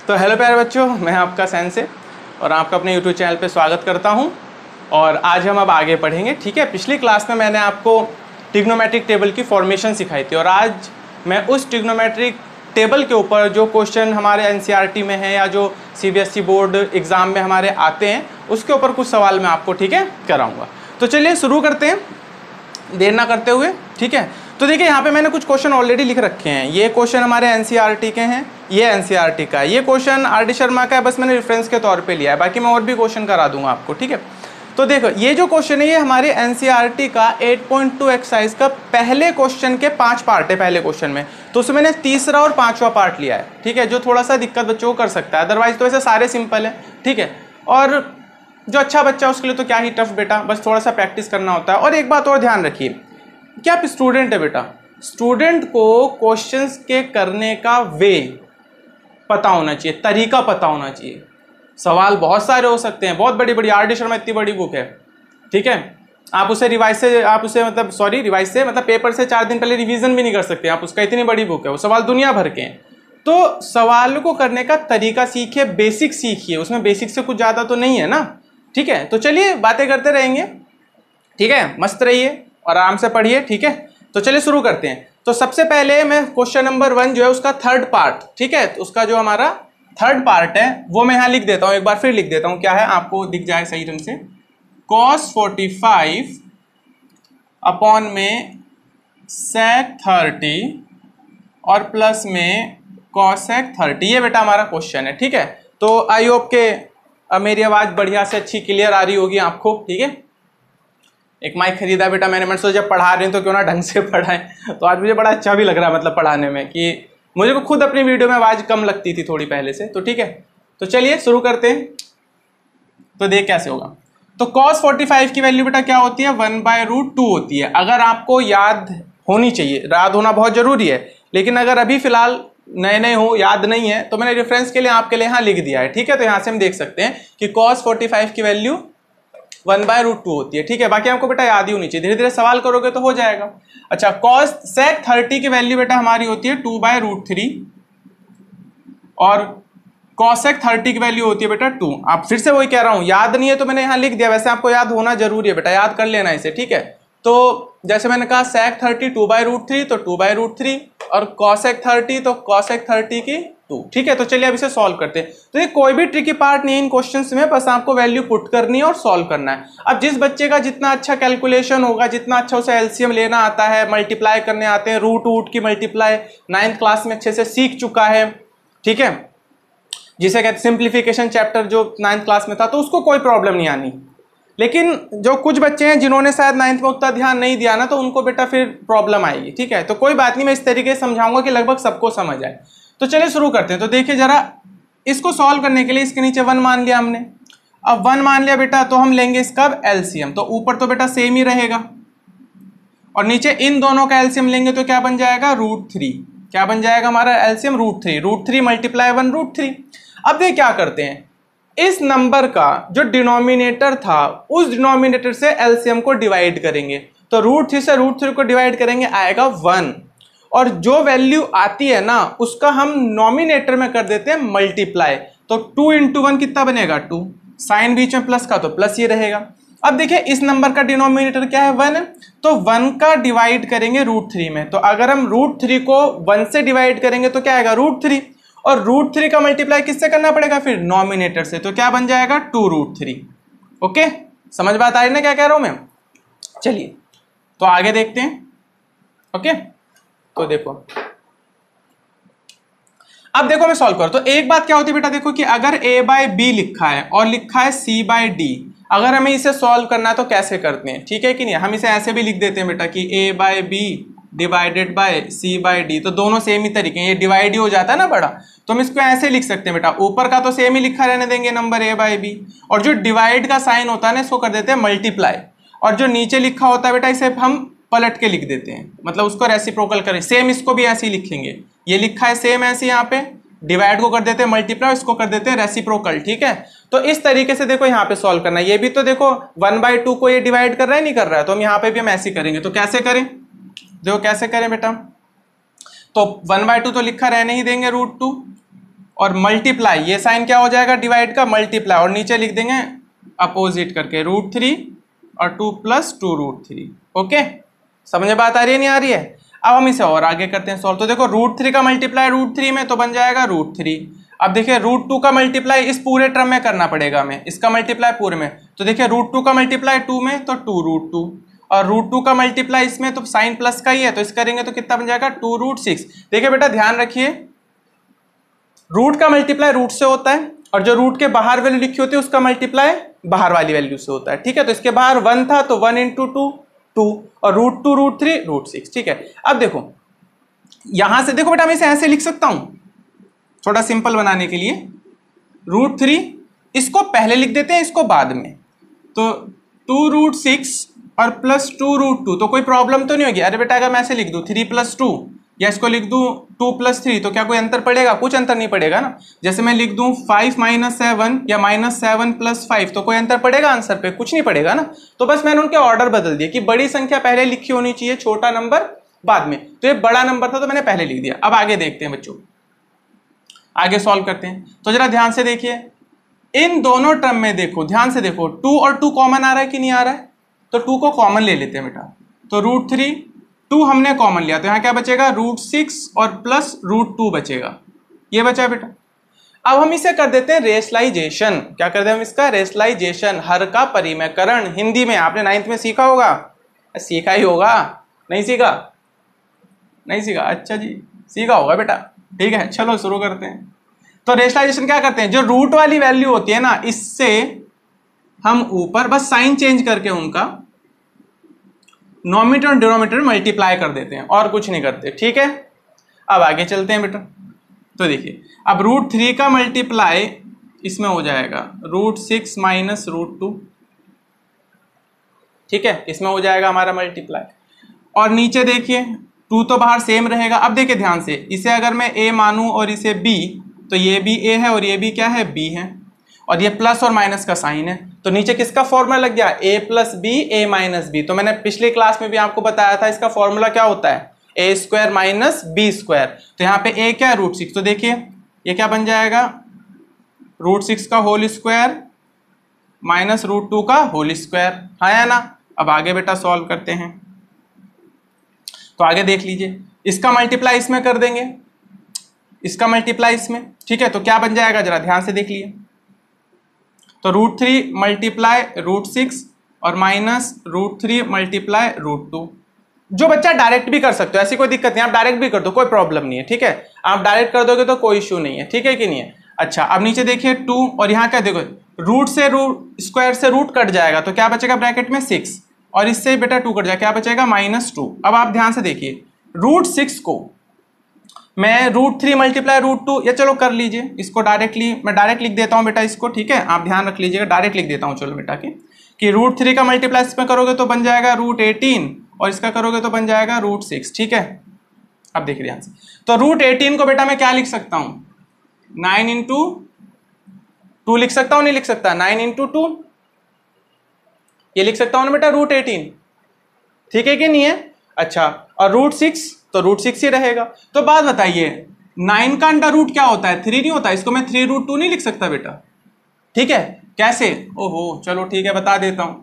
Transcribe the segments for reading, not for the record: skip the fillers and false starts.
तो हेलो प्यारे बच्चों, मैं आपका सेंसे और आपका अपने यूट्यूब चैनल पे स्वागत करता हूं। और आज हम अब आगे पढ़ेंगे। ठीक है, पिछली क्लास में मैंने आपको ट्रिग्नोमेट्रिक टेबल की फॉर्मेशन सिखाई थी और आज मैं उस ट्रिग्नोमेट्रिक टेबल के ऊपर जो क्वेश्चन हमारे एनसीईआरटी में है या जो सीबीएसई बोर्ड एग्ज़ाम में हमारे आते हैं उसके ऊपर कुछ सवाल मैं आपको ठीक है कराऊँगा। तो चलिए शुरू करते हैं देर ना करते हुए। ठीक है, तो देखिए यहाँ पे मैंने कुछ क्वेश्चन ऑलरेडी लिख रखे हैं। ये क्वेश्चन हमारे एनसीईआरटी के हैं, ये एनसीईआरटी का है, ये क्वेश्चन आर.डी. शर्मा का है, बस मैंने रेफरेंस के तौर पे लिया है, बाकी मैं और भी क्वेश्चन करा दूंगा आपको। ठीक है, तो देखो ये जो क्वेश्चन है ये हमारे एनसीईआरटी का 8.2 एक्सरसाइज का पहले क्वेश्चन के 5 पार्ट है पहले क्वेश्चन में, तो उसमें मैंने तीसरा और 5वां पार्ट लिया है। ठीक है, जो थोड़ा सा दिक्कत बच्चों को कर सकता है, अदरवाइज तो ऐसे सारे सिंपल है। ठीक है, और जो अच्छा बच्चा उसके लिए तो क्या ही टफ बेटा, बस थोड़ा सा प्रैक्टिस करना होता है। और एक बात और ध्यान रखिए कि आप स्टूडेंट है बेटा, स्टूडेंट को क्वेश्चंस के करने का वे पता होना चाहिए, तरीका पता होना चाहिए। सवाल बहुत सारे हो सकते हैं, बहुत बड़ी बड़ी आर.डी. शर्मा इतनी बड़ी बुक है। ठीक है, आप उसे रिवाइज से मतलब पेपर से 4 दिन पहले रिवीजन भी नहीं कर सकते आप उसका, इतनी बड़ी बुक है, वो सवाल दुनिया भर के हैं। तो सवाल को करने का तरीका सीखिए, बेसिक सीखिए, उसमें बेसिक से कुछ ज़्यादा तो नहीं है ना। ठीक है, तो चलिए बातें करते रहेंगे। ठीक है, मस्त रहिए और आराम से पढ़िए। ठीक है, तो चलिए शुरू करते हैं। तो सबसे पहले मैं क्वेश्चन नंबर 1 जो है उसका थर्ड पार्ट, ठीक है, तो उसका जो हमारा थर्ड पार्ट है वो मैं यहाँ लिख देता हूँ, एक बार फिर लिख देता हूँ। क्या है आपको दिख जाए सही ढंग से, cos 45 अपॉन में sec 30 और प्लस में cosec 30, ये बेटा हमारा क्वेश्चन है। ठीक है, तो आई होप के मेरी आवाज़ बढ़िया से अच्छी क्लियर आ रही होगी आपको। ठीक है, एक माइक खरीदा बेटा मैंने सोचा जब पढ़ा रहे हैं तो क्यों ना ढंग से पढ़ाएं, तो आज मुझे बड़ा अच्छा भी लग रहा है मतलब पढ़ाने में, कि मुझे को खुद अपनी वीडियो में आवाज़ कम लगती थी थोड़ी पहले से। तो ठीक है, तो चलिए शुरू करते हैं। तो देख कैसे होगा। तो cos 45 की वैल्यू बेटा क्या होती है, 1/√2 होती है। अगर आपको याद होनी चाहिए, याद होना बहुत जरूरी है, लेकिन अगर अभी फिलहाल नए नए हो याद नहीं है तो मैंने रेफरेंस के लिए आपके लिए यहाँ लिख दिया है। ठीक है, तो यहाँ से हम देख सकते हैं कि cos 45 की वैल्यू 1/√2 होती है। ठीक है, बाकी आपको बेटा याद ही होनी चाहिए, धीरे धीरे सवाल करोगे तो हो जाएगा। अच्छा, cosec 30 की वैल्यू बेटा हमारी होती है 2/√3 और cosec 30 की वैल्यू होती है बेटा 2। आप फिर से वही कह रहा हूं, याद नहीं है तो मैंने यहाँ लिख दिया, वैसे आपको याद होना जरूरी है बेटा, याद कर लेना इसे। ठीक है, तो जैसे मैंने कहा sec 30 2/√3 तो 2/√3 और cosec 30 तो cosec 30 की 2। ठीक है, तो चलिए अब इसे सॉल्व करते हैं। तो ये कोई भी ट्रिकी पार्ट नहीं है इन क्वेश्चंस में, बस आपको वैल्यू पुट करनी है और सॉल्व करना है। अब जिस बच्चे का जितना अच्छा कैलकुलेशन होगा, जितना अच्छा उसे एलसीएम लेना आता है, मल्टीप्लाई करने आते हैं, रूट की मल्टीप्लाई 9th क्लास में अच्छे से सीख चुका है, ठीक है, जिसे कहते सिंप्लीफिकेशन चैप्टर जो 9th क्लास में था, तो उसको कोई प्रॉब्लम नहीं आनी। लेकिन जो कुछ बच्चे हैं जिन्होंने शायद 9th में उतना ध्यान नहीं दिया ना, तो उनको बेटा फिर प्रॉब्लम आएगी। ठीक है, तो कोई बात नहीं, मैं इस तरीके से समझाऊंगा कि लगभग सबको समझ आए। तो चलिए शुरू करते हैं। तो देखिए जरा, इसको सॉल्व करने के लिए इसके नीचे 1 मान लिया हमने। अब 1 मान लिया बेटा, तो हम लेंगे इसका एलसीएम। तो ऊपर तो बेटा सेम ही रहेगा और नीचे इन दोनों का एलसीएम लेंगे तो क्या बन जाएगा, √3। क्या बन जाएगा हमारा एलसीएम, √3 मल्टीप्लाई 1 √3। अब देखिए क्या करते हैं, इस नंबर का जो डिनोमिनेटर था उस डिनोमिनेटर से एलसीएम को डिवाइड करेंगे। तो √3 से √3 को डिवाइड करेंगे, आएगा 1, और जो वैल्यू आती है ना उसका हम नॉमिनेटर में कर देते हैं मल्टीप्लाई। तो 2 × 1 कितना बनेगा, 2, साइन बीच में प्लस का तो प्लस ही रहेगा। अब देखिए इस नंबर का डिनोमिनेटर क्या है, 1 है, तो 1 का डिवाइड करेंगे √3 में। तो अगर हम √3 को 1 से डिवाइड करेंगे तो क्या आएगा, √3, और √3 का मल्टीप्लाई किससे करना पड़ेगा, फिर नॉमिनेटर से, तो क्या बन जाएगा 2√3। ओके, समझ बात आ रही ना क्या कह रहा हूं मैं। चलिए तो आगे देखते हैं। ओके, तो देखो अब देखो मैं सॉल्व करूं तो एक बात क्या होती है बेटा, देखो कि अगर a/b लिखा है और लिखा है c/d, अगर हमें इसे सॉल्व करना है तो कैसे करते हैं, ठीक है कि नहीं। हम इसे ऐसे भी लिख देते हैं बेटा कि a/b डिवाइडेड बाय c/d, तो दोनों सेम ही तरीके हैं, ये डिवाइड ही हो जाता है ना बड़ा, तो हम इसको ऐसे लिख सकते हैं बेटा, ऊपर का तो सेम ही लिखा रहने देंगे नंबर a/b, और जो डिवाइड का साइन होता है ना इसको कर देते हैं मल्टीप्लाई, और जो नीचे लिखा होता है बेटा इसे हम पलट के लिख देते हैं, मतलब उसको रेसिप्रोकल करें। सेम इसको भी ऐसे ही लिखेंगे, ये लिखा है सेम ऐसे यहाँ पे, डिवाइड को कर देते हैं मल्टीप्लाई, इसको कर देते हैं रेसिप्रोकल। ठीक है, तो इस तरीके से देखो यहाँ पे सॉल्व करना है। ये भी तो देखो 1/2 को ये डिवाइड कर रहा है, नहीं कर रहा है, तो हम यहाँ पे भी हम ऐसे करेंगे। तो कैसे करें, देखो कैसे करें बेटा, तो 1/2 तो लिखा रहने ही देंगे √2, और मल्टीप्लाई, ये साइन क्या हो जाएगा डिवाइड का, मल्टीप्लाई, और नीचे लिख देंगे अपोजिट करके √3 और 2 + 2√3। ओके, समझ में बात आ रही है नहीं आ रही है? अब हम इसे और आगे करते हैं सॉल्व। तो देखो √3 का मल्टीप्लाई √3 में तो बन जाएगा √3। अब देखिए √2 का मल्टीप्लाई इस पूरे टर्म में करना पड़ेगा हमें, इसका मल्टीप्लाई पूरे में। तो देखिए √2 का मल्टीप्लाई 2 में तो 2√2, और √2 का मल्टीप्लाई इसमें तो साइन प्लस का ही है, तो इस करेंगे तो कितना बन जाएगा 2√6। देखिए बेटा ध्यान रखिए, रूट का मल्टीप्लाई रूट से होता है, और जो रूट के बाहर वैल्यू लिखी होती है उसका मल्टीप्लाई बाहर वाली वैल्यू से होता है। ठीक है, तो इसके बाहर 1 था तो 1 × 2 2, और √2 √3 √6। ठीक है, अब देखो यहां से देखो बेटा मैं इसे ऐसे लिख सकता हूं थोड़ा सिंपल बनाने के लिए। √3 इसको पहले लिख देते हैं, इसको बाद में, तो 2√6 और प्लस 2√2, तो कोई प्रॉब्लम तो नहीं होगी। अरे बेटा अगर मैं ऐसे लिख दूं 3 + 2, या इसको लिख दूं 2 + 3, तो क्या कोई अंतर पड़ेगा? कुछ अंतर नहीं पड़ेगा ना। जैसे मैं लिख दूं 5 - 7 या -7 + 5, तो कोई अंतर पड़ेगा आंसर पे? कुछ नहीं पड़ेगा ना। तो बस मैंने उनके ऑर्डर बदल दिए कि बड़ी संख्या पहले लिखी होनी चाहिए, छोटा नंबर बाद में। तो ये बड़ा नंबर था तो मैंने पहले लिख दिया। अब आगे देखते हैं बच्चों, आगे सॉल्व करते हैं। तो जरा ध्यान से देखिए, इन दोनों टर्म में देखो, ध्यान से देखो, 2 और 2 कॉमन आ रहा है कि नहीं आ रहा है? तो 2 को कॉमन ले लेते हैं बेटा। तो √3, 2 हमने कॉमन लिया, तो यहाँ क्या बचेगा √6 और प्लस √2 बचेगा, ये बचा बेटा। अब हम इसे कर देते हैं रेशलाइजेशन। क्या कर दें हम इसका? रेशलाइजेशन, हर का परिमेयकरण। हिंदी में आपने 9th में सीखा होगा, सीखा ही होगा, नहीं सीखा? नहीं सीखा, अच्छा जी, सीखा होगा बेटा। ठीक है, चलो शुरू करते हैं। तो रेशलाइजेशन क्या करते हैं, जो रूट वाली वैल्यू होती है ना, इससे हम ऊपर बस साइन चेंज करके उनका नोमिनेटर और डिनोमिनेटर मल्टीप्लाई कर देते हैं, और कुछ नहीं करते। ठीक है, अब आगे चलते हैं बेटा। तो देखिए अब √3 का मल्टीप्लाई इसमें हो जाएगा √6 - √2। ठीक है, इसमें हो जाएगा हमारा मल्टीप्लाई, और नीचे देखिए 2 तो बाहर सेम रहेगा। अब देखिए ध्यान से, इसे अगर मैं a मानूं और इसे b, तो ये भी a है और ये भी क्या है, b है, और ये प्लस और माइनस का साइन है। तो नीचे किसका फॉर्मूला लग गया, a + b a - b। तो मैंने पिछली क्लास में भी आपको बताया था इसका फॉर्मूला क्या होता है, a² - b²। तो यहाँ पे a क्या है, √6। तो देखिए ये क्या बन जाएगा, √6 का होल स्क्वायर माइनस √2 का होल स्क्वायर, है ना। अब आगे बेटा सॉल्व करते हैं। तो आगे देख लीजिए, इसका मल्टीप्लाई इसमें कर देंगे, इसका मल्टीप्लाई इसमें। ठीक है, तो क्या बन जाएगा जरा ध्यान से देख लिए। तो √3 × √6 और माइनस √3 × √2। जो बच्चा डायरेक्ट भी कर सकते हो, ऐसी कोई दिक्कत नहीं, आप डायरेक्ट भी कर दो, कोई प्रॉब्लम नहीं है। ठीक है, आप डायरेक्ट कर दोगे तो कोई इश्यू नहीं है। ठीक है कि नहीं है? अच्छा, अब नीचे देखिए 2, और यहाँ क्या देखो, रूट से रूट स्क्वायर से रूट कट जाएगा, तो क्या बचेगा ब्रैकेट में 6, और इससे बेटा 2 कट जाएगा, क्या बचेगा -2। अब आप ध्यान से देखिए, √6 को मैं √3 × √2, या चलो कर लीजिए इसको डायरेक्टली, मैं डायरेक्ट लिख देता हूँ बेटा इसको। ठीक है, आप ध्यान रख लीजिएगा, डायरेक्ट लिख देता हूँ चलो बेटा कि √3 का मल्टीप्लाई इसमें करोगे तो बन जाएगा √18, और इसका करोगे तो बन जाएगा √6। ठीक है, अब देखिए ध्यान से, तो √18 को बेटा मैं क्या लिख सकता हूँ, 9 × 2 लिख सकता हूँ, नहीं लिख सकता, 9 × 2 ये लिख सकता हूँ ना बेटा √18। ठीक है कि नहीं है? अच्छा, और √6 तो √6 ही रहेगा। तो बात बताइए, 9 का अंडर रूट क्या होता है, 3 नहीं होता, इसको मैं 3√2 नहीं लिख सकता बेटा। ठीक है, कैसे? ओहो चलो ठीक है, बता देता हूं,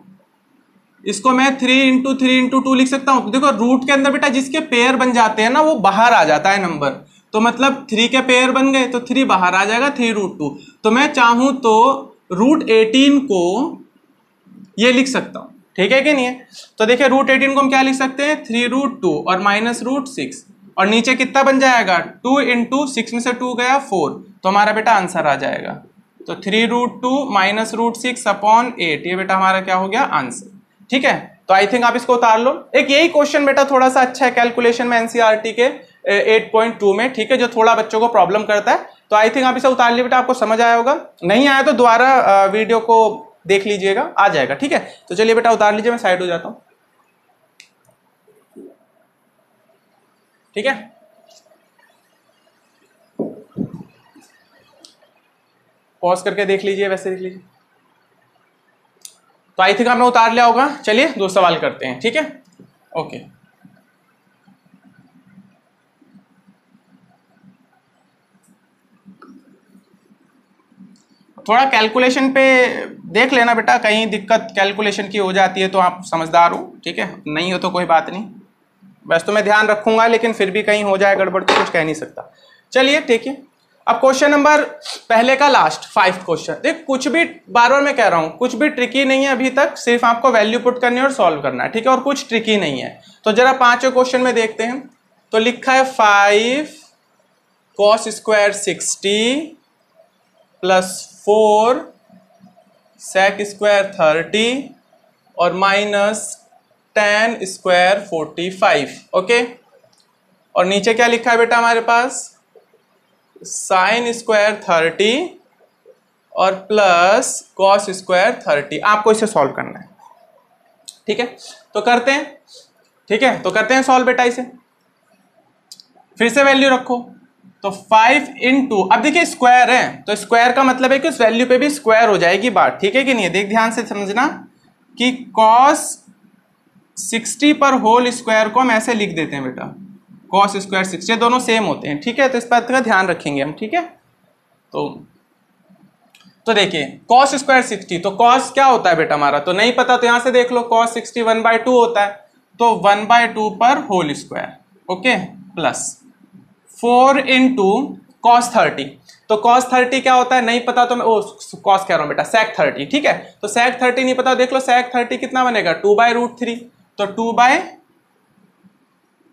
इसको मैं 3 × 3 × 2 लिख सकता हूं। तो देखो रूट के अंदर बेटा जिसके पेयर बन जाते हैं ना, वो बाहर आ जाता है नंबर, तो मतलब 3 के पेयर बन गए तो 3 बाहर आ जाएगा, 3√2। तो मैं चाहूं तो √18 को ये लिख सकता हूं। ठीक है कि नहीं है? तो देखिए √18 को हम क्या लिख सकते हैं, 3√2 और माइनस √6, और नीचे कितना बन जाएगा, 2 × 6 में से 2 गया 4, तो हमारा बेटा आंसर आ जाएगा। तो 3√2 माइनस √6/8, ये बेटा हमारा क्या हो गया, आंसर। ठीक है, तो आई थिंक आप इसको उतार लो। एक यही क्वेश्चन बेटा थोड़ा सा अच्छा है कैलकुलेशन में एनसीईआरटी के 8.2 में। ठीक है, जो थोड़ा बच्चों को प्रॉब्लम करता है, तो आई थिंक आप इसे उतार लिए बेटा, आपको समझ आया होगा। नहीं आया तो दोबारा वीडियो को देख लीजिएगा, आ जाएगा। ठीक है, तो चलिए बेटा उतार लीजिए, मैं साइड हो जाता हूं। ठीक है, पॉज करके देख लीजिए, वैसे देख लीजिए। तो आई थिंक आपने उतार लिया होगा। चलिए दो सवाल करते हैं। ठीक है, ओके। थोड़ा कैलकुलेशन पे देख लेना बेटा, कहीं दिक्कत कैलकुलेशन की हो जाती है तो आप समझदार हो, ठीक है, नहीं हो तो कोई बात नहीं, बस तो मैं ध्यान रखूंगा, लेकिन फिर भी कहीं हो जाए गड़बड़ तो कुछ कह नहीं सकता। चलिए ठीक है, अब क्वेश्चन नंबर पहले का लास्ट 5th क्वेश्चन। देख कुछ भी, बार बार मैं कह रहा हूं, कुछ भी ट्रिकी नहीं है अभी तक, सिर्फ आपको वैल्यू पुट करनी है और सॉल्व करना है, ठीक है, और कुछ ट्रिकी नहीं है। तो जरा 5वें क्वेश्चन में देखते हैं। तो लिखा है 5 cos square 60 plus 4 sec square 30 और माइनस tan स्क्वायर 45। ओके, और नीचे क्या लिखा है बेटा हमारे पास, sin स्क्वायर 30 और प्लस cos स्क्वायर 30। आपको इसे सॉल्व करना है, ठीक है, तो करते हैं, ठीक है, तो करते हैं सॉल्व बेटा इसे। फिर से वैल्यू रखो, तो 5 इंटू, अब देखिए स्क्वायर है तो स्क्वायर का मतलब है कि उस वैल्यू पे भी स्क्वायर हो जाएगी बात, ठीक है कि नहीं है। देख ध्यान से समझना कि cos 60 पर होल स्क्वायर को हम ऐसे लिख देते हैं बेटा, cos स्क्वायर 60, दोनों सेम होते हैं, ठीक है, तो इस बात का ध्यान रखेंगे हम, ठीक है। तो देखिए cos स्क्वायर 60, तो cos क्या होता है बेटा हमारा, तो नहीं पता तो यहां से देख लो, cos 60 1/2 होता है, तो 1/2 पर whole square, okay, plus 4 into cos 30, तो cos 30 क्या होता है नहीं पता तो मैं cos कह रहा हूं बेटा, sec 30, ठीक है, तो sec 30 नहीं पता, देख लो sec 30 कितना बनेगा, 2/√3, तो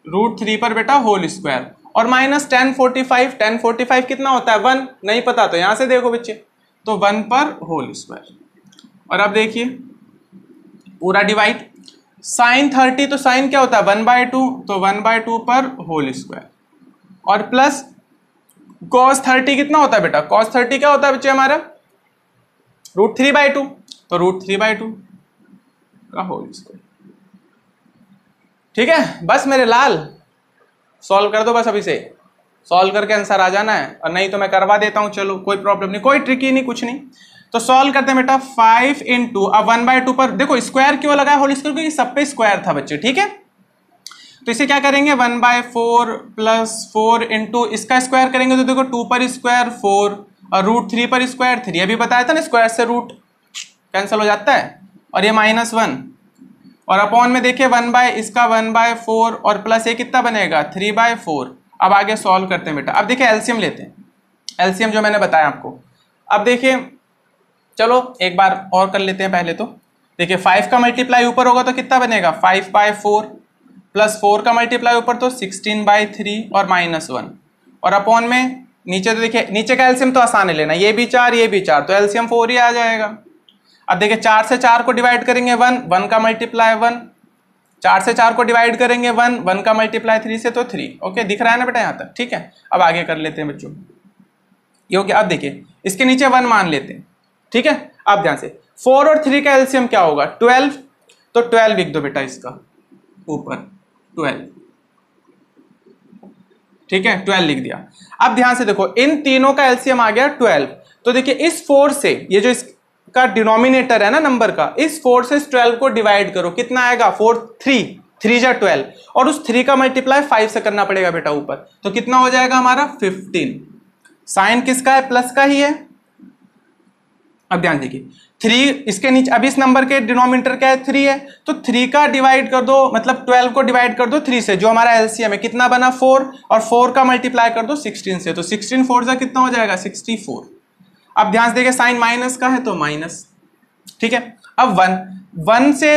2/√3 पर बेटा होल स्क्वायर, और माइनस tan 45 कितना होता है 1, नहीं पता तो यहां से देखो बच्चे, तो 1 पर होल स्क्वायर। और अब देखिए पूरा डिवाइड, sin 30, तो sin क्या होता है 1/2, तो 1/2 पर होल स्क्वायर, और प्लस cos 30 कितना होता है बेटा, cos 30 क्या होता है बच्चे हमारा √3/2, तो √3/2 का होल स्क्वायर, ठीक है। बस मेरे लाल सॉल्व कर दो, बस अभी से सॉल्व करके आंसर आ जाना है, और नहीं तो मैं करवा देता हूं, चलो कोई प्रॉब्लम नहीं, कोई ट्रिकी नहीं, कुछ नहीं। तो सॉल्व करते हैं बेटा, 5 इंटू, अब 1/2 पर देखो स्क्वायर क्यों लगाया होल स्क्वायर, क्योंकि सब पे स्क्वायर था बच्चे, ठीक है। तो इसे क्या करेंगे 1/4 प्लस 4 इंटू इसका स्क्वायर करेंगे, तो देखो 2 पर स्क्वायर 4 और √3 पर स्क्वायर 3, अभी बताया था ना स्क्वायर से रूट कैंसिल हो जाता है, और ये -1, और अपॉन में देखिए 1/4 और प्लस ये कितना बनेगा 3/4। अब आगे सॉल्व करते हैं बेटा, अब देखिए एलसीएम लेते हैं, एलसीएम जो मैंने बताया आपको। अब देखिए चलो एक बार और कर लेते हैं पहले, तो देखिए 5 का मल्टीप्लाई ऊपर होगा तो कितना बनेगा 5/4 प्लस 4 का मल्टीप्लाई ऊपर तो 16/3 और -1, और अपॉन में नीचे, तो देखिए नीचे का एलसीएम तो आसान है लेना, ये भी 4 ये भी 4, तो एलसीएम 4 ही आ जाएगा। अब देखिए 4 से 4 को डिवाइड करेंगे 1 का मल्टीप्लाई 1, 4 से 4 को डिवाइड करेंगे 1 का मल्टीप्लाई 3 से तो 3, ओके, दिख रहा है ना बेटा यहाँ तक, ठीक है। अब आगे कर लेते हैं बच्चों, ये हो गया। अब देखिए इसके नीचे 1 मान लेते हैं, ठीक है। अब ध्यान से 4 और 3 का एलसीएम क्या होगा 12, तो 12 लिख दो बेटा इसका ऊपर 12, ठीक है, 12 लिख दिया। अब ध्यान से देखो इन तीनों का एलसीएम आ गया 12, तो देखिए इस 4 से, ये जो इसका डिनोमिनेटर है ना नंबर का, इस 4 से इस 12 को डिवाइड करो, कितना आएगा 4 3 जा 12, और उस 3 का मल्टीप्लाई 5 से करना पड़ेगा बेटा ऊपर, तो कितना हो जाएगा हमारा 15। साइन किसका है प्लस का ही है। अब ध्यान देखिए 3 इसके नीचे, अब इस नंबर के डिनोमिनेटर क्या है 3 है, तो 3 का डिवाइड कर दो, मतलब 12 को डिवाइड कर दो 3 से, जो हमारा एलसीएम है कितना बना 4, और 4 का मल्टीप्लाई कर दो 16 से, तो 16 4 से कितना हो जाएगा 64। अब ध्यान से देखिए साइन माइनस का है तो माइनस, ठीक है। अब 1 से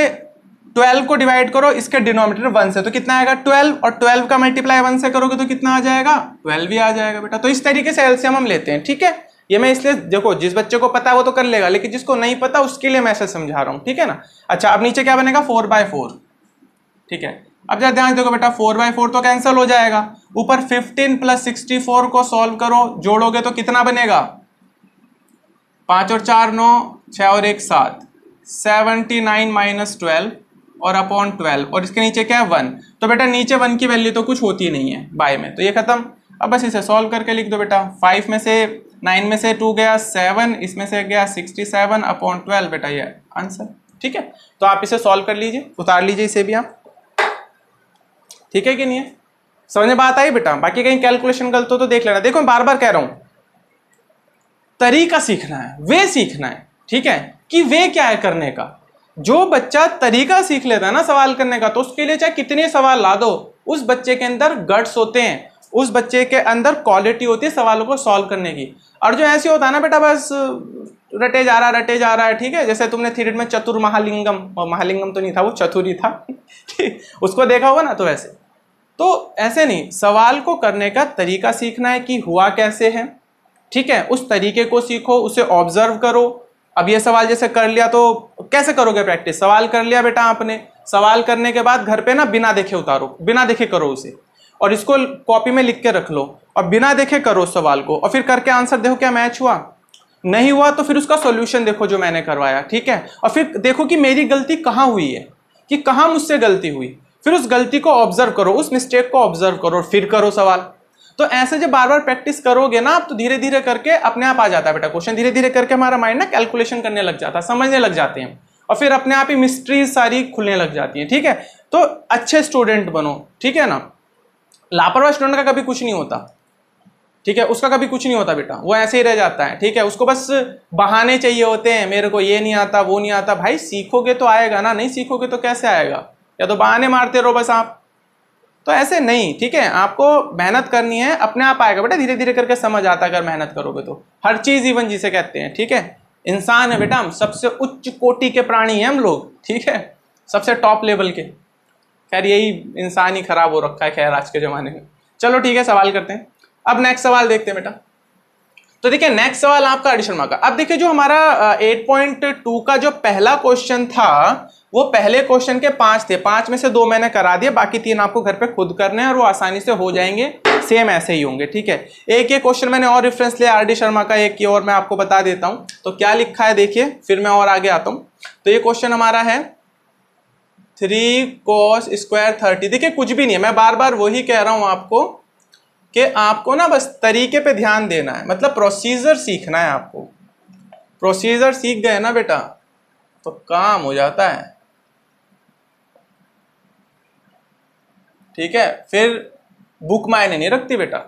12 को डिवाइड करो इसके डिनोमिनेटर 1 से, तो कितना आएगा 12, और 12 का मल्टीप्लाई 1 से करोगे तो कितना आ जाएगा 12 ही आ जाएगा बेटा। तो इस तरीके से एलसीएम हम लेते हैं, ठीक है। ये मैं इसलिए देखो जिस बच्चे को पता है वो तो कर लेगा, लेकिन जिसको नहीं पता उसके लिए मैं ऐसे समझा रहा हूं, ठीक है ना। अच्छा अब नीचे क्या बनेगा 4/4, ठीक है। अब जरा ध्यान देखो बेटा 4/4 तो कैंसिल हो जाएगा, ऊपर 15 प्लस 64 को सॉल्व करो, जोड़ोगे तो कितना बनेगा 5 और 4 9, 6 और 1 7, 79 माइनस 12 और अपॉन 12, और इसके नीचे क्या है 1, तो बेटा नीचे 1 की वैल्यू तो कुछ होती नहीं है बाय में, तो ये खत्म। अब बस इसे सॉल्व करके लिख दो बेटा, 5 में से 9 में से 2 गया 7, इसमें से गया 67 अपॉन 12, बेटा ये आंसर, ठीक है। तो आप इसे सॉल्व कर लीजिए, उतार लीजिए इसे भी आप, ठीक है कि नहीं है, समझ में बात आई बेटा। बाकी कहीं कैलकुलेशन गलत हो तो देख लेना, देखो मैं बार बार कह रहा हूं तरीका सीखना है, वे सीखना है, ठीक है, कि वे क्या है करने का। जो बच्चा तरीका सीख लेता है ना सवाल करने का, तो उसके लिए चाहे कितने सवाल ला दो, उस बच्चे के अंदर गट्स होते हैं, उस बच्चे के अंदर क्वालिटी होती है सवालों को सॉल्व करने की। और जो ऐसे होता है ना बेटा बस रटे जा रहा है, ठीक है, जैसे तुमने थीरेट में चतुर महालिंगम, और महालिंगम तो नहीं था, वो चतुर ही था उसको देखा होगा ना, तो वैसे तो ऐसे नहीं, सवाल को करने का तरीका सीखना है कि हुआ कैसे है, ठीक है, उस तरीके को सीखो, उसे ऑब्जर्व करो। अब ये सवाल जैसे कर लिया तो कैसे करोगे प्रैक्टिस, सवाल कर लिया बेटा आपने, सवाल करने के बाद घर पे ना बिना देखे उतारो, बिना देखे करो उसे, और इसको कॉपी में लिख के रख लो, और बिना देखे करो उस सवाल को, और फिर करके आंसर देखो क्या मैच हुआ, नहीं हुआ तो फिर उसका सॉल्यूशन देखो जो मैंने करवाया, ठीक है, और फिर देखो कि मेरी गलती कहाँ हुई है, कि कहाँ मुझसे गलती हुई, फिर उस गलती को ऑब्जर्व करो, उस मिस्टेक को ऑब्जर्व करो, और फिर करो सवाल। तो ऐसे जब बार बार प्रैक्टिस करोगे ना आप, तो धीरे धीरे करके अपने आप आ जाता है बेटा क्वेश्चन, धीरे धीरे करके हमारा माइंड ना कैलकुलेशन करने लग जाता है, समझने लग जाते हैं, और फिर अपने आप ही मिस्ट्रीज सारी खुलने लग जाती है, ठीक है। तो अच्छे स्टूडेंट बनो, ठीक है ना, लापरवाह स्टूडेंट का कभी कुछ नहीं होता, ठीक है, उसका कभी कुछ नहीं होता बेटा, वो ऐसे ही रह जाता है, ठीक है, उसको बस बहाने चाहिए होते हैं, मेरे को ये नहीं आता वो नहीं आता, भाई सीखोगे तो आएगा ना, नहीं सीखोगे तो कैसे आएगा, या तो बहाने मारते रहो बस आप, तो ऐसे नहीं, ठीक है, आपको मेहनत करनी है, अपने आप आएगा बेटा, धीरे धीरे करके समझ आता है अगर मेहनत करोगे तो। हर चीज इवन जिसे कहते हैं, ठीक है, इंसान है बेटा, हम सबसे उच्च कोटि के प्राणी हैं हम लोग, ठीक है, सबसे टॉप लेवल के। खैर यही इंसान ही खराब हो रखा है खैर आज के जमाने में। चलो ठीक है, सवाल करते हैं। अब नेक्स्ट सवाल देखते हैं बेटा। तो देखिए नेक्स्ट सवाल आपका एडिशन मार्क का। अब देखिए जो हमारा 8.2 का जो पहला क्वेश्चन था, वो पहले क्वेश्चन के 5 थे, 5 में से 2 मैंने करा दिए, बाकी 3 आपको घर पे खुद करने हैं और वो आसानी से हो जाएंगे, सेम ऐसे ही होंगे, ठीक है। एक ये क्वेश्चन मैंने और रेफरेंस लिया आर डी शर्मा का, एक की और मैं आपको बता देता हूं तो क्या लिखा है देखिए, फिर मैं और आगे आता हूं। तो ये क्वेश्चन हमारा है 3 cos स्क्वायर 30। देखिए कुछ भी नहीं है, मैं बार बार वही कह रहा हूं आपको कि आपको ना बस तरीके पे ध्यान देना है, मतलब प्रोसीजर सीखना है आपको। प्रोसीजर सीख गए ना बेटा तो काम हो जाता है, ठीक है। फिर बुक मायने नहीं रखती बेटा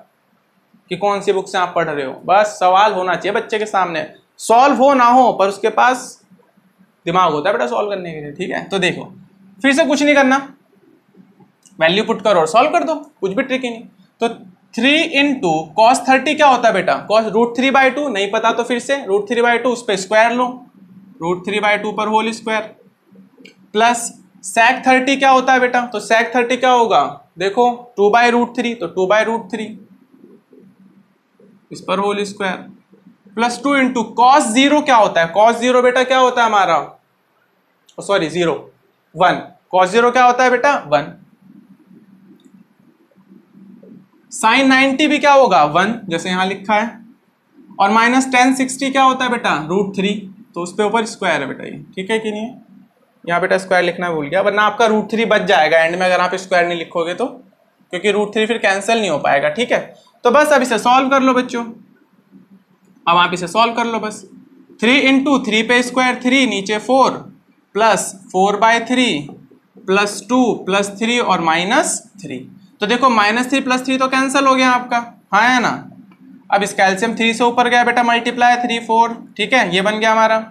कि कौन सी बुक से आप पढ़ रहे हो, बस सवाल होना चाहिए बच्चे के सामने, सॉल्व हो ना हो पर उसके पास दिमाग होता है बेटा सॉल्व करने के लिए, ठीक है। तो देखो फिर से कुछ नहीं करना, वैल्यू पुट करो और सॉल्व कर दो, कुछ भी ट्रिक ही नहीं। तो 3 इंटू कॉस 30 क्या होता है बेटा, कॉस √3/2, नहीं पता तो फिर से √3/2 उस पर स्क्वायर लो, √3/2 पर होल स्क्वायर, प्लस sec 30 क्या होता है बेटा, तो sec 30 क्या होगा देखो 2/√3, तो 2/√3 इस पर whole square, plus 2 into cos 0 क्या होता है, कॉस 0 बेटा क्या होता है हमारा, सॉरी 0 1, कॉस 0 क्या होता है बेटा 1, साइन 90 भी क्या होगा 1 जैसे यहां लिखा है, और माइनस tan 60 क्या होता है बेटा √3, तो उस पे ऊपर स्क्वायर है बेटा ये, ठीक है कि नहीं है। यहाँ बेटा स्क्वायर लिखना भूल गया, वरना आपका √3 बच जाएगा एंड में अगर आप स्क्वायर नहीं लिखोगे तो, क्योंकि √3 फिर कैंसिल नहीं हो पाएगा, ठीक है। तो बस अब इसे सॉल्व कर लो बच्चों, अब आप इसे सॉल्व कर लो बस। 3 इंटू 3 पे स्क्वायर 3, नीचे 4, प्लस 4/3 प्लस 2 प्लस 3 और -3। तो देखो -3 प्लस 3 तो कैंसिल हो गया आपका, हाँ है ना। अब इस कैल्शियम 3 से ऊपर गया बेटा, मल्टीप्लाई 3 4, ठीक है, ये बन गया हमारा,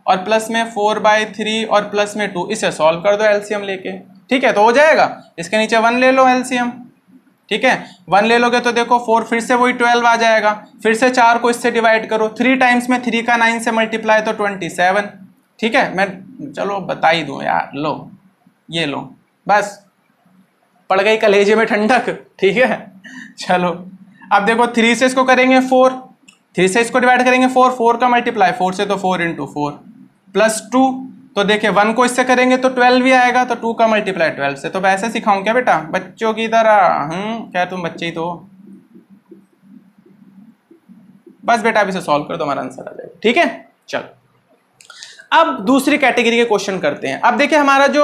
और प्लस में 4/3 और प्लस में 2, इसे सॉल्व कर दो एलसीएम लेके, ठीक है, तो हो जाएगा। इसके नीचे 1 ले लो एलसीएम, ठीक है, 1 ले लोगे तो देखो 4 फिर से वही 12 आ जाएगा, फिर से 4 को इससे डिवाइड करो, 3 टाइम्स में 3 का 9 से मल्टीप्लाई तो 27, ठीक है। मैं चलो बता ही दूं यार, लो ये लो, बस पड़ गई कलेजे में ठंडक, ठीक है। चलो अब देखो 3 से इसको करेंगे 4, 3 से इसको डिवाइड करेंगे 4, 4 का मल्टीप्लाई 4 से तो 4 इंटू 4 प्लस 2, तो देखिए 1 को इससे करेंगे तो 12 भी आएगा, तो 2 का मल्टीप्लाई 12 से। तो वैसे सिखाऊं क्या बेटा बच्चों की तरह, क्या तुम बच्चे ही तो हो। बस बेटा अब इसे सॉल्व कर दो, हमारा आंसर आ जाएगा, ठीक है। चलो अब दूसरी कैटेगरी के क्वेश्चन करते हैं। अब देखिए हमारा जो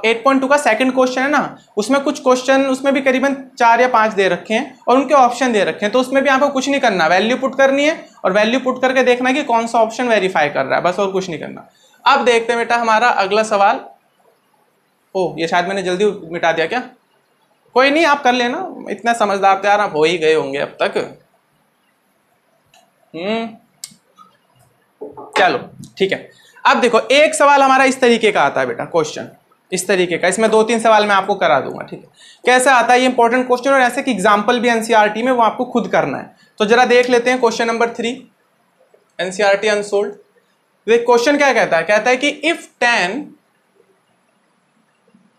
8.2 का सेकंड क्वेश्चन है ना, उसमें कुछ क्वेश्चन उसमें भी करीबन 4 या 5 दे रखे हैं और उनके ऑप्शन दे रखे हैं, तो उसमें भी आपको कुछ नहीं करना, वैल्यू पुट करनी है और वैल्यू पुट करके देखना है कि कौन सा ऑप्शन वेरीफाई कर रहा है, बस और कुछ नहीं करना। अब देखते हैं बेटा हमारा अगला सवाल। ओ ये शायद मैंने जल्दी मिटा दिया क्या, कोई नहीं आप कर लेना, इतना समझदार तो यार आप हो ही गए होंगे अब तक। चलो ठीक है। अब देखो एक सवाल हमारा इस तरीके का आता है बेटा, क्वेश्चन इस तरीके का, इसमें 2-3 सवाल मैं आपको करा दूंगा, ठीक है। कैसे आता है ये इंपॉर्टेंट क्वेश्चन, और ऐसे कि एग्जाम्पल भी एनसीईआरटी में वो आपको खुद करना है। तो जरा देख लेते हैं question number 3 NCERT unsolved. Question क्या कहता है, कहता है कि if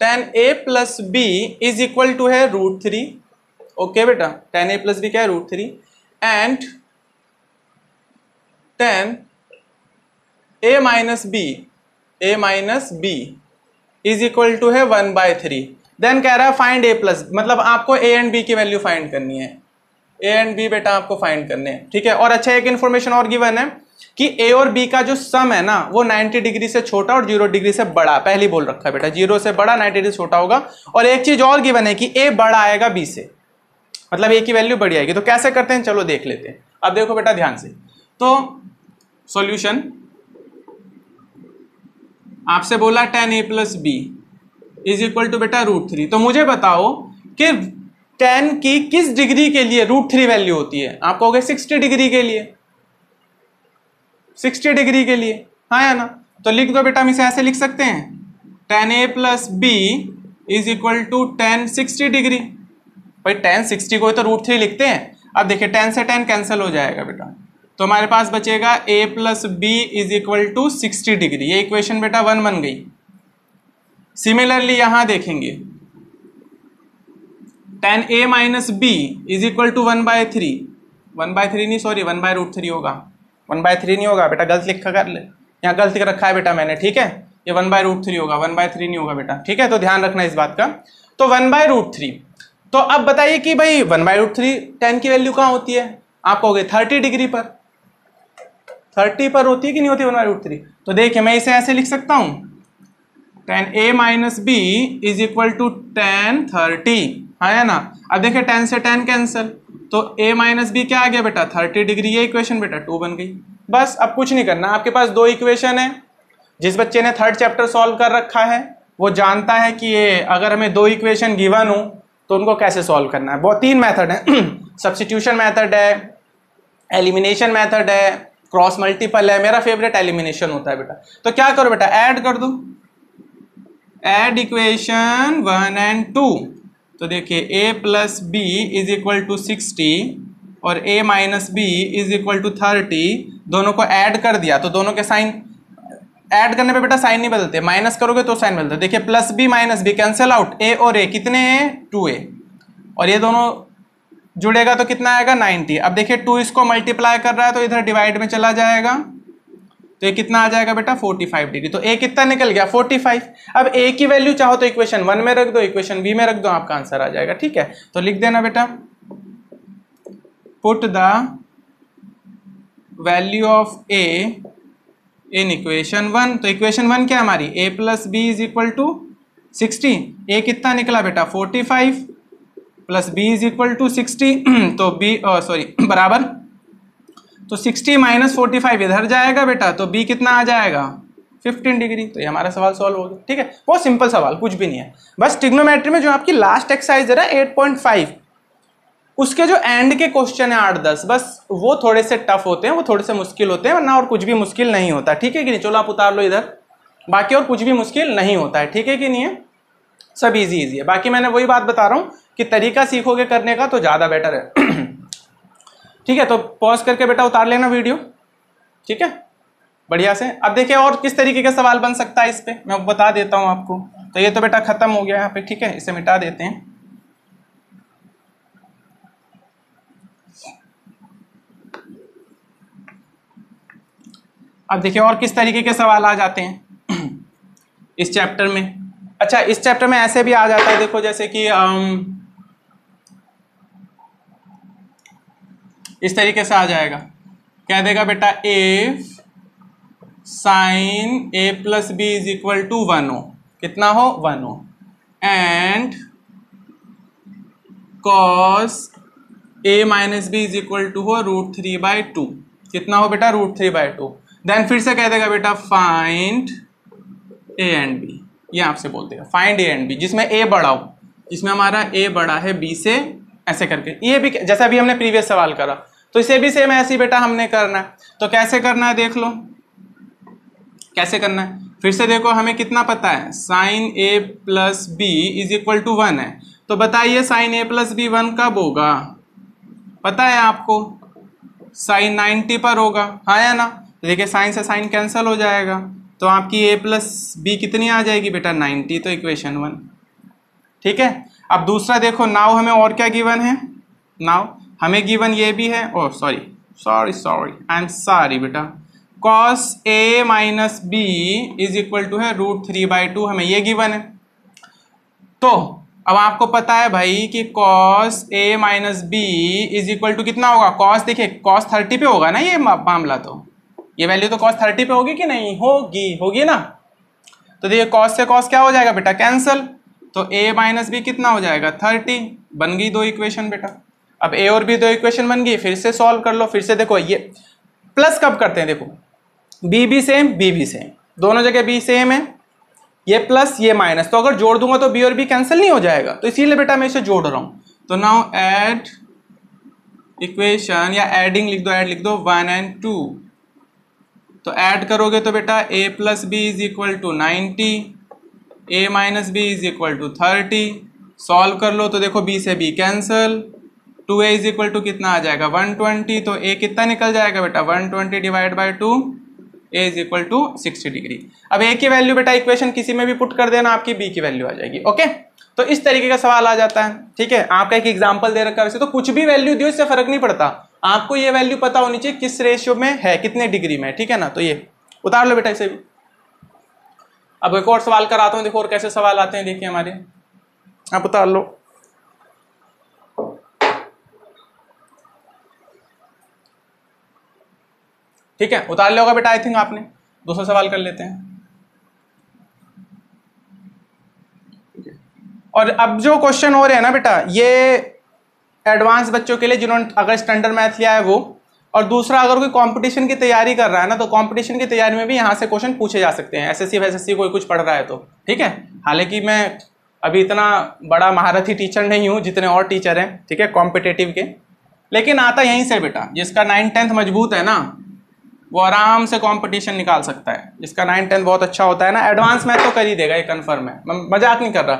tan a plus B is equal to है √3, ओके बेटा, tan a प्लस बी क्या है √3, and tan a minus B is equal to है 1/3, देन कह रहा है फाइंड a प्लस, मतलब आपको a एंड b की वैल्यू फाइंड करनी है, a एंड b बेटा आपको फाइंड करने हैं, ठीक है। और अच्छा एक इन्फॉर्मेशन और गिवन है कि a और b का जो सम है ना वो 90 डिग्री से छोटा और 0 डिग्री से बड़ा, पहले बोल रखा है बेटा, 0 से बड़ा 90 डिग्री से छोटा होगा। और एक चीज और गिवन है कि a बड़ा आएगा b से, मतलब a की वैल्यू बड़ी आएगी। तो कैसे करते हैं, चलो देख लेते हैं। अब देखो बेटा ध्यान से, तो सॉल्यूशन आपसे बोला tan a plus B is equal to बेटा √3, तो मुझे बताओ कि tan की किस डिग्री के लिए √3 वैल्यू होती है। आप कहोगे 60 डिग्री के लिए, 60 डिग्री के लिए, हाँ या ना। तो लिख दो बेटा, हम इसे ऐसे लिख सकते हैं tan a plus B is equal to tan 60 degree. भाई tan 60 को तो √3 लिखते हैं। अब देखिए tan से tan कैंसिल हो जाएगा बेटा, तो हमारे पास बचेगा a plus B is equal to 60 degree, ये इक्वेशन बेटा 1 बन गई। सिमिलरली यहां देखेंगे tan a minus B is equal to 1/3, 1/3 नहीं सॉरी 1/√3 होगा, 1/3 नहीं होगा बेटा, गलत लिखा कर ले, यहाँ गलत रखा है बेटा मैंने, ठीक है। ये 1/√3 होगा, 1/3 नहीं होगा बेटा, ठीक है। तो ध्यान रखना इस बात का। तो 1/√3, तो अब बताइए कि भाई 1/√3 tan की वैल्यू कहाँ होती है, आप कहोगे 30 डिग्री पर, 30 पर होती है कि नहीं होती 1/√3। तो देखिए मैं इसे ऐसे लिख सकता हूं tan a minus B is equal to tan 30, हाँ है ना। अब देखिए tan से tan कैंसिल, तो a माइनस बी क्या आ गया बेटा 30 डिग्री, ये इक्वेशन बेटा 2 बन गई। बस अब कुछ नहीं करना, आपके पास 2 इक्वेशन है। जिस बच्चे ने 3rd चैप्टर सॉल्व कर रखा है वो जानता है कि ये अगर हमें 2 इक्वेशन गिवन हो तो उनको कैसे सॉल्व करना है। बहुत 3 मेथड है सब्स्टिट्यूशन मेथड है, एलिमिनेशन मेथड है, क्रॉस मल्टीपल है। मेरा फेवरेट एलिमिनेशन होता है बेटा। तो क्या करो बेटा, ऐड कर दो, ऐड इक्वेशन 1 एंड 2। तो देखिए a plus B is equal to 60 और a minus B is equal to 30, दोनों को ऐड कर दिया तो दोनों के साइन, ऐड करने पे बेटा साइन नहीं बदलते, माइनस करोगे तो साइन बदलते। देखिए plus B minus B cancel out, a और a कितने हैं 2a, और ये दोनों जुड़ेगा तो कितना आएगा 90। अब देखिए 2 इसको मल्टीप्लाई कर रहा है तो इधर डिवाइड में चला जाएगा, तो ये कितना आ जाएगा बेटा 45 डिग्री। तो a कितना निकल गया 45। अब a की वैल्यू चाहो तो इक्वेशन 1 में रख दो, इक्वेशन b में रख दो, आपका आंसर आ जाएगा, ठीक है। तो लिख देना बेटा, put the value of a in equation 1। तो इक्वेशन 1 क्या हमारी, a plus B is equal to 60, a कितना निकला बेटा 45 plus b is equal to 60 तो b बराबर, तो 60 माइनस 45 इधर जाएगा बेटा, तो b कितना आ जाएगा 15 डिग्री। तो ये हमारा सवाल सॉल्व हो गया, ठीक है। बहुत सिंपल सवाल, कुछ भी नहीं है। बस ट्रिग्नोमेट्री में जो आपकी लास्ट एक्सरसाइज है ना 8.5, उसके जो एंड के क्वेश्चन है 8-10, बस वो थोड़े से टफ होते हैं, वो थोड़े से मुश्किल होते हैं, वरना और कुछ भी मुश्किल नहीं होता, ठीक है कि नहीं। चलो आप उतार लो इधर, बाकी और कुछ भी मुश्किल नहीं होता है, ठीक है कि नहीं है, सब इजी है। बाकी मैंने वही बात बता रहा हूँ कि तरीका सीखोगे करने का तो ज़्यादा बेटर है ठीक है। तो पॉज करके बेटा उतार लेना वीडियो, ठीक है, बढ़िया से। अब देखिए और किस तरीके का सवाल बन सकता है, इस पे मैं बता देता हूँ आपको। तो ये तो बेटा खत्म हो गया यहाँ पे, ठीक है, इसे मिटा देते हैं। अब देखिए और किस तरीके के सवाल आ जाते हैं इस चैप्टर में। अच्छा इस चैप्टर में ऐसे भी आ जाता है, देखो जैसे कि इस तरीके से आ जाएगा, क्या देगा बेटा, if sine a plus B is equal to 1 हो, कितना हो 1 हो, and cos a minus B is equal to हो √3/2, कितना हो बेटा √3/2। देन फिर से कह देगा बेटा फाइंड a एंड b, ये आपसे बोल देगा फाइंड a एंड b, जिसमें a बड़ा हो, जिसमें हमारा a बड़ा है b से, ऐसे करके। ये भी जैसा अभी हमने प्रीवियस सवाल करा, तो इसे भी सेम ऐसे ही बेटा हमने करना है। तो कैसे करना है देख लो, कैसे करना है, फिर से देखो हमें कितना पता है, sine A plus B is equal to 1 है। तो बताइए साइन ए प्लस बी 1 कब होगा, पता है आपको, साइन 90 पर होगा, हाँ या ना। तो देखिए साइन से साइन कैंसिल हो जाएगा, तो आपकी ए प्लस बी कितनी आ जाएगी बेटा 90, तो इक्वेशन 1। ठीक है, अब दूसरा देखो, नाउ हमें और क्या गिवन है, नाउ हमें गिवन ये भी है, oh sorry I am sorry बेटा, cos a minus B is equal to है √3/2, हमें ये गिवन है। तो अब आपको पता है भाई कि cos a minus B is equal to कितना होगा, cos देखिए cos 30 पे होगा ना ये मामला, तो ये वैल्यू तो cos 30 पे होगी कि नहीं होगी ना। तो देखिए cos से cos क्या हो जाएगा बेटा कैंसल, तो a माइनस बी कितना हो जाएगा 30, बन गई 2 इक्वेशन बेटा। अब a और b 2 इक्वेशन बन गई, फिर से सॉल्व कर लो। फिर से देखो ये प्लस कब करते हैं, देखो b भी सेम b भी सेम, दोनों जगह b सेम है, ये प्लस ये माइनस, तो अगर जोड़ दूंगा तो b और b कैंसिल नहीं हो जाएगा, तो इसीलिए बेटा मैं इसे जोड़ रहा हूं। तो नाउ ऐड इक्वेशन, या एडिंग लिख दो 1 and 2। तो ऐड करोगे तो बेटा a plus B is equal to 90, a minus B is equal to 30। Solve कर लो तो देखो b से b cancel, 2a is equal to कितना आ जाएगा 120, तो a कितना निकल जाएगा बेटा 120 divide by 2, a is equal to 60 degree. अब a की वैल्यू बेटा इक्वेशन किसी में भी पुट कर देना, आपकी b की वैल्यू आ जाएगी। ओके, तो इस तरीके का सवाल आ जाता है। ठीक है, आपका एक एग्जांपल दे रखा है, वैसे तो कुछ भी वैल्यू दियो इससे फर्क नहीं पड़ता, आपको ये वैल्यू पता होनी चाहिए किस रेशियो में है, कितने डिग्री में। ठीक है ना, तो ये उतार लो बेटा इसे भी। अब एक और सवाल कराता हूँ, देखो और कैसे सवाल आते हैं, देखिए हमारे, आप उतार लो। ठीक है, उतार लिया होगा बेटा आई थिंक आपने। दूसरा सवाल कर लेते हैं। और अब जो क्वेश्चन हो रहे हैं ना बेटा, ये एडवांस बच्चों के लिए जिन्होंने अगर स्टैंडर्ड मैथ लिया है वो, और दूसरा अगर कोई कंपटीशन की तैयारी कर रहा है ना, तो कंपटीशन की तैयारी में भी यहाँ से क्वेश्चन पूछे जा सकते हैं, एसएससी वैसेससी कोई कुछ पढ़ रहा है तो। ठीक है, हालांकि मैं अभी इतना बड़ा महारथी टीचर नहीं हूँ जितने और टीचर हैं, ठीक है, कॉम्पिटेटिव के, लेकिन आता यहीं से बेटा, जिसका 9th-10th मजबूत है ना वो आराम से कंपटीशन निकाल सकता है, जिसका 9th-10th बहुत अच्छा होता है ना, एडवांस मैथ तो कर ही देगा, ये कन्फर्म है, मैं मजाक नहीं कर रहा।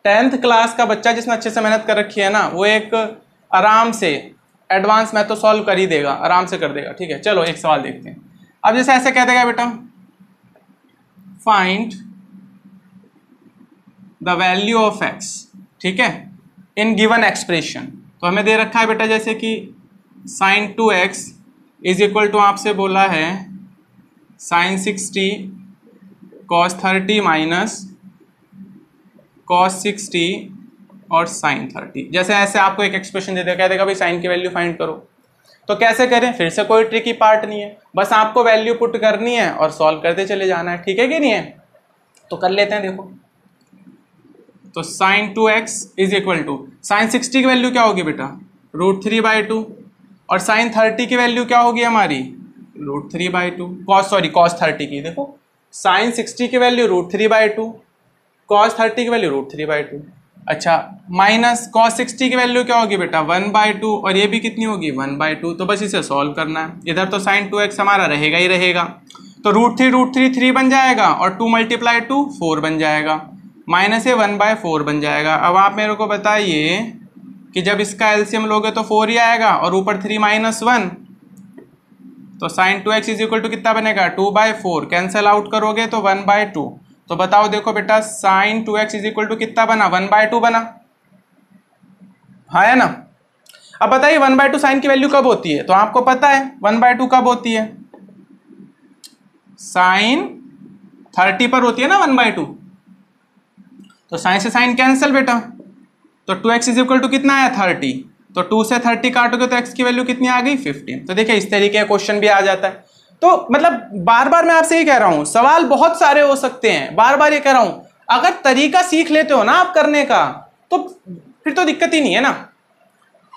10th क्लास का बच्चा जिसने अच्छे से मेहनत कर रखी है ना, वो एक आराम से एडवांस मैथ तो सॉल्व कर ही देगा, आराम से कर देगा। ठीक है, चलो एक सवाल देखते हैं। अब जैसे ऐसे कह देगा बेटा, find the value of x, ठीक है, इन गिवन एक्सप्रेशन। तो हमें दे रखा है बेटा जैसे कि sin 2x is equal to, आपसे बोला है sin 60 cos 30 माइनस cos 60 और sin 30। जैसे ऐसे आपको एक एक्सप्रेशन दे देगा, कह देगा भाई साइन की वैल्यू फाइंड करो। तो कैसे करें, फिर से कोई ट्रिकी पार्ट नहीं है, बस आपको वैल्यू पुट करनी है और सॉल्व करते चले जाना है। ठीक है कि नहीं है, तो कर लेते हैं। देखो तो sin 2x is equal to, sine 60 की वैल्यू क्या होगी बेटा √3/2, और sin 30 की वैल्यू क्या होगी हमारी √3/2, cos 30 की, देखो sin 60 की वैल्यू √3/2, cos 30 की वैल्यू √3/2। अच्छा, माइनस cos 60 की वैल्यू क्या होगी बेटा 1/2, और ये भी कितनी होगी 1/2। तो बस इसे सॉल्व करना है। इधर तो sin 2x हमारा रहेगा ही रहेगा, तो √3 3 बन जाएगा, और 2 × 2 4 बन जाएगा, माइनस ये 1/4 बन जाएगा। अब आप मेरे को बताइए कि जब इसका एलसीएम लोगे तो 4 ही आएगा, और ऊपर 3 - 1, तो sin 2x is equal to कितना बनेगा 2/4, कैंसल आउट करोगे तो 1/2। तो बताओ देखो बेटा sin 2x is equal to कितना बना 1/2 बना, हाँ है ना। अब बताइए 1/2 साइन की वैल्यू कब होती है, तो आपको पता है 1/2 कब होती है, साइन 30 पर होती है ना 1/2। तो साइन से साइन कैंसिल बेटा, तो 2x इज इक्वल टू कितना आया 30, तो 2 से 30 काटोगे तो x की वैल्यू कितनी आ गई 15। तो देखिए इस तरीके का क्वेश्चन भी आ जाता है। तो मतलब बार बार मैं आपसे ये कह रहा हूं, सवाल बहुत सारे हो सकते हैं, बार बार ये कह रहा हूं, अगर तरीका सीख लेते हो ना आप करने का, तो फिर तो दिक्कत ही नहीं है ना,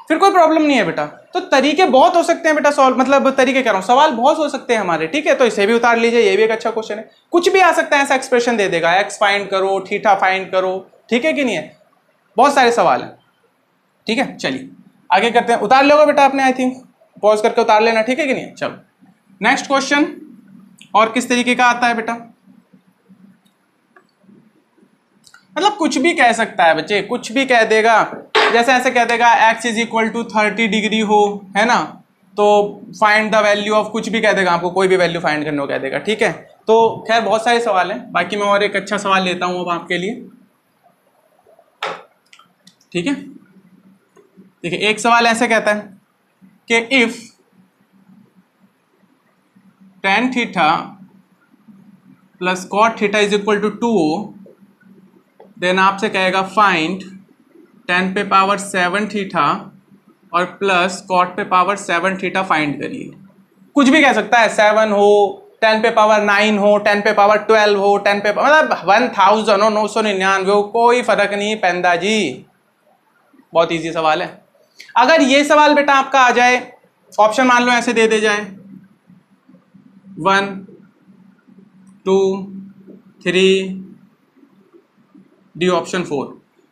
फिर कोई प्रॉब्लम नहीं है बेटा। तो तरीके बहुत हो सकते हैं बेटा सॉल्व, मतलब तरीके कह रहा हूं, सवाल बहुत हो सकते हैं हमारे। ठीक है, तो इसे भी उतार लीजिए, ये भी एक अच्छा क्वेश्चन है। कुछ भी आ सकता है, ऐसा एक्सप्रेशन दे देगा, x फाइंड करो, थीटा फाइंड करो, ठीक है कि नहीं है, बहुत सारे सवाल हैं। ठीक है, चलिए आगे करते हैं। उतार लोगे बेटा आपने, आई थिंक पॉज करके उतार लेना, ठीक है कि नहीं। चलो नेक्स्ट क्वेश्चन, और किस तरीके का आता है बेटा, मतलब कुछ भी कह सकता है बच्चे, कुछ भी कह देगा। जैसे ऐसे कह देगा x is equal to 30 degree हो, है ना, तो फाइंड द वैल्यू ऑफ, कुछ भी कह देगा आपको, कोई भी वैल्यू फाइंड करने को कह देगा, ठीक है। तो खैर बहुत सारे सवाल हैं, बाकी मैं और एक अच्छा सवाल लेता हूं अब आपके लिए, ठीक है। देखिए एक सवाल ऐसे कहता है कि if tan theta plus cot theta is equal to 2 then आपसे कहेगा फाइंड 10 पे पावर 7 थीटा और प्लस कॉट पे पावर 7 थीटा फाइंड करिए। कुछ भी कह सकता है, 7 हो, 10 पे पावर 9 हो, 10 पे पावर 12 हो, 10 पे मतलब 1000 हो, 999 हो, कोई फर्क नहीं पैंदा जी। बहुत इजी सवाल है। अगर ये सवाल बेटा आपका आ जाए, ऑप्शन मान लो ऐसे दे दे जाए 1 2 3 डी ऑप्शन 4,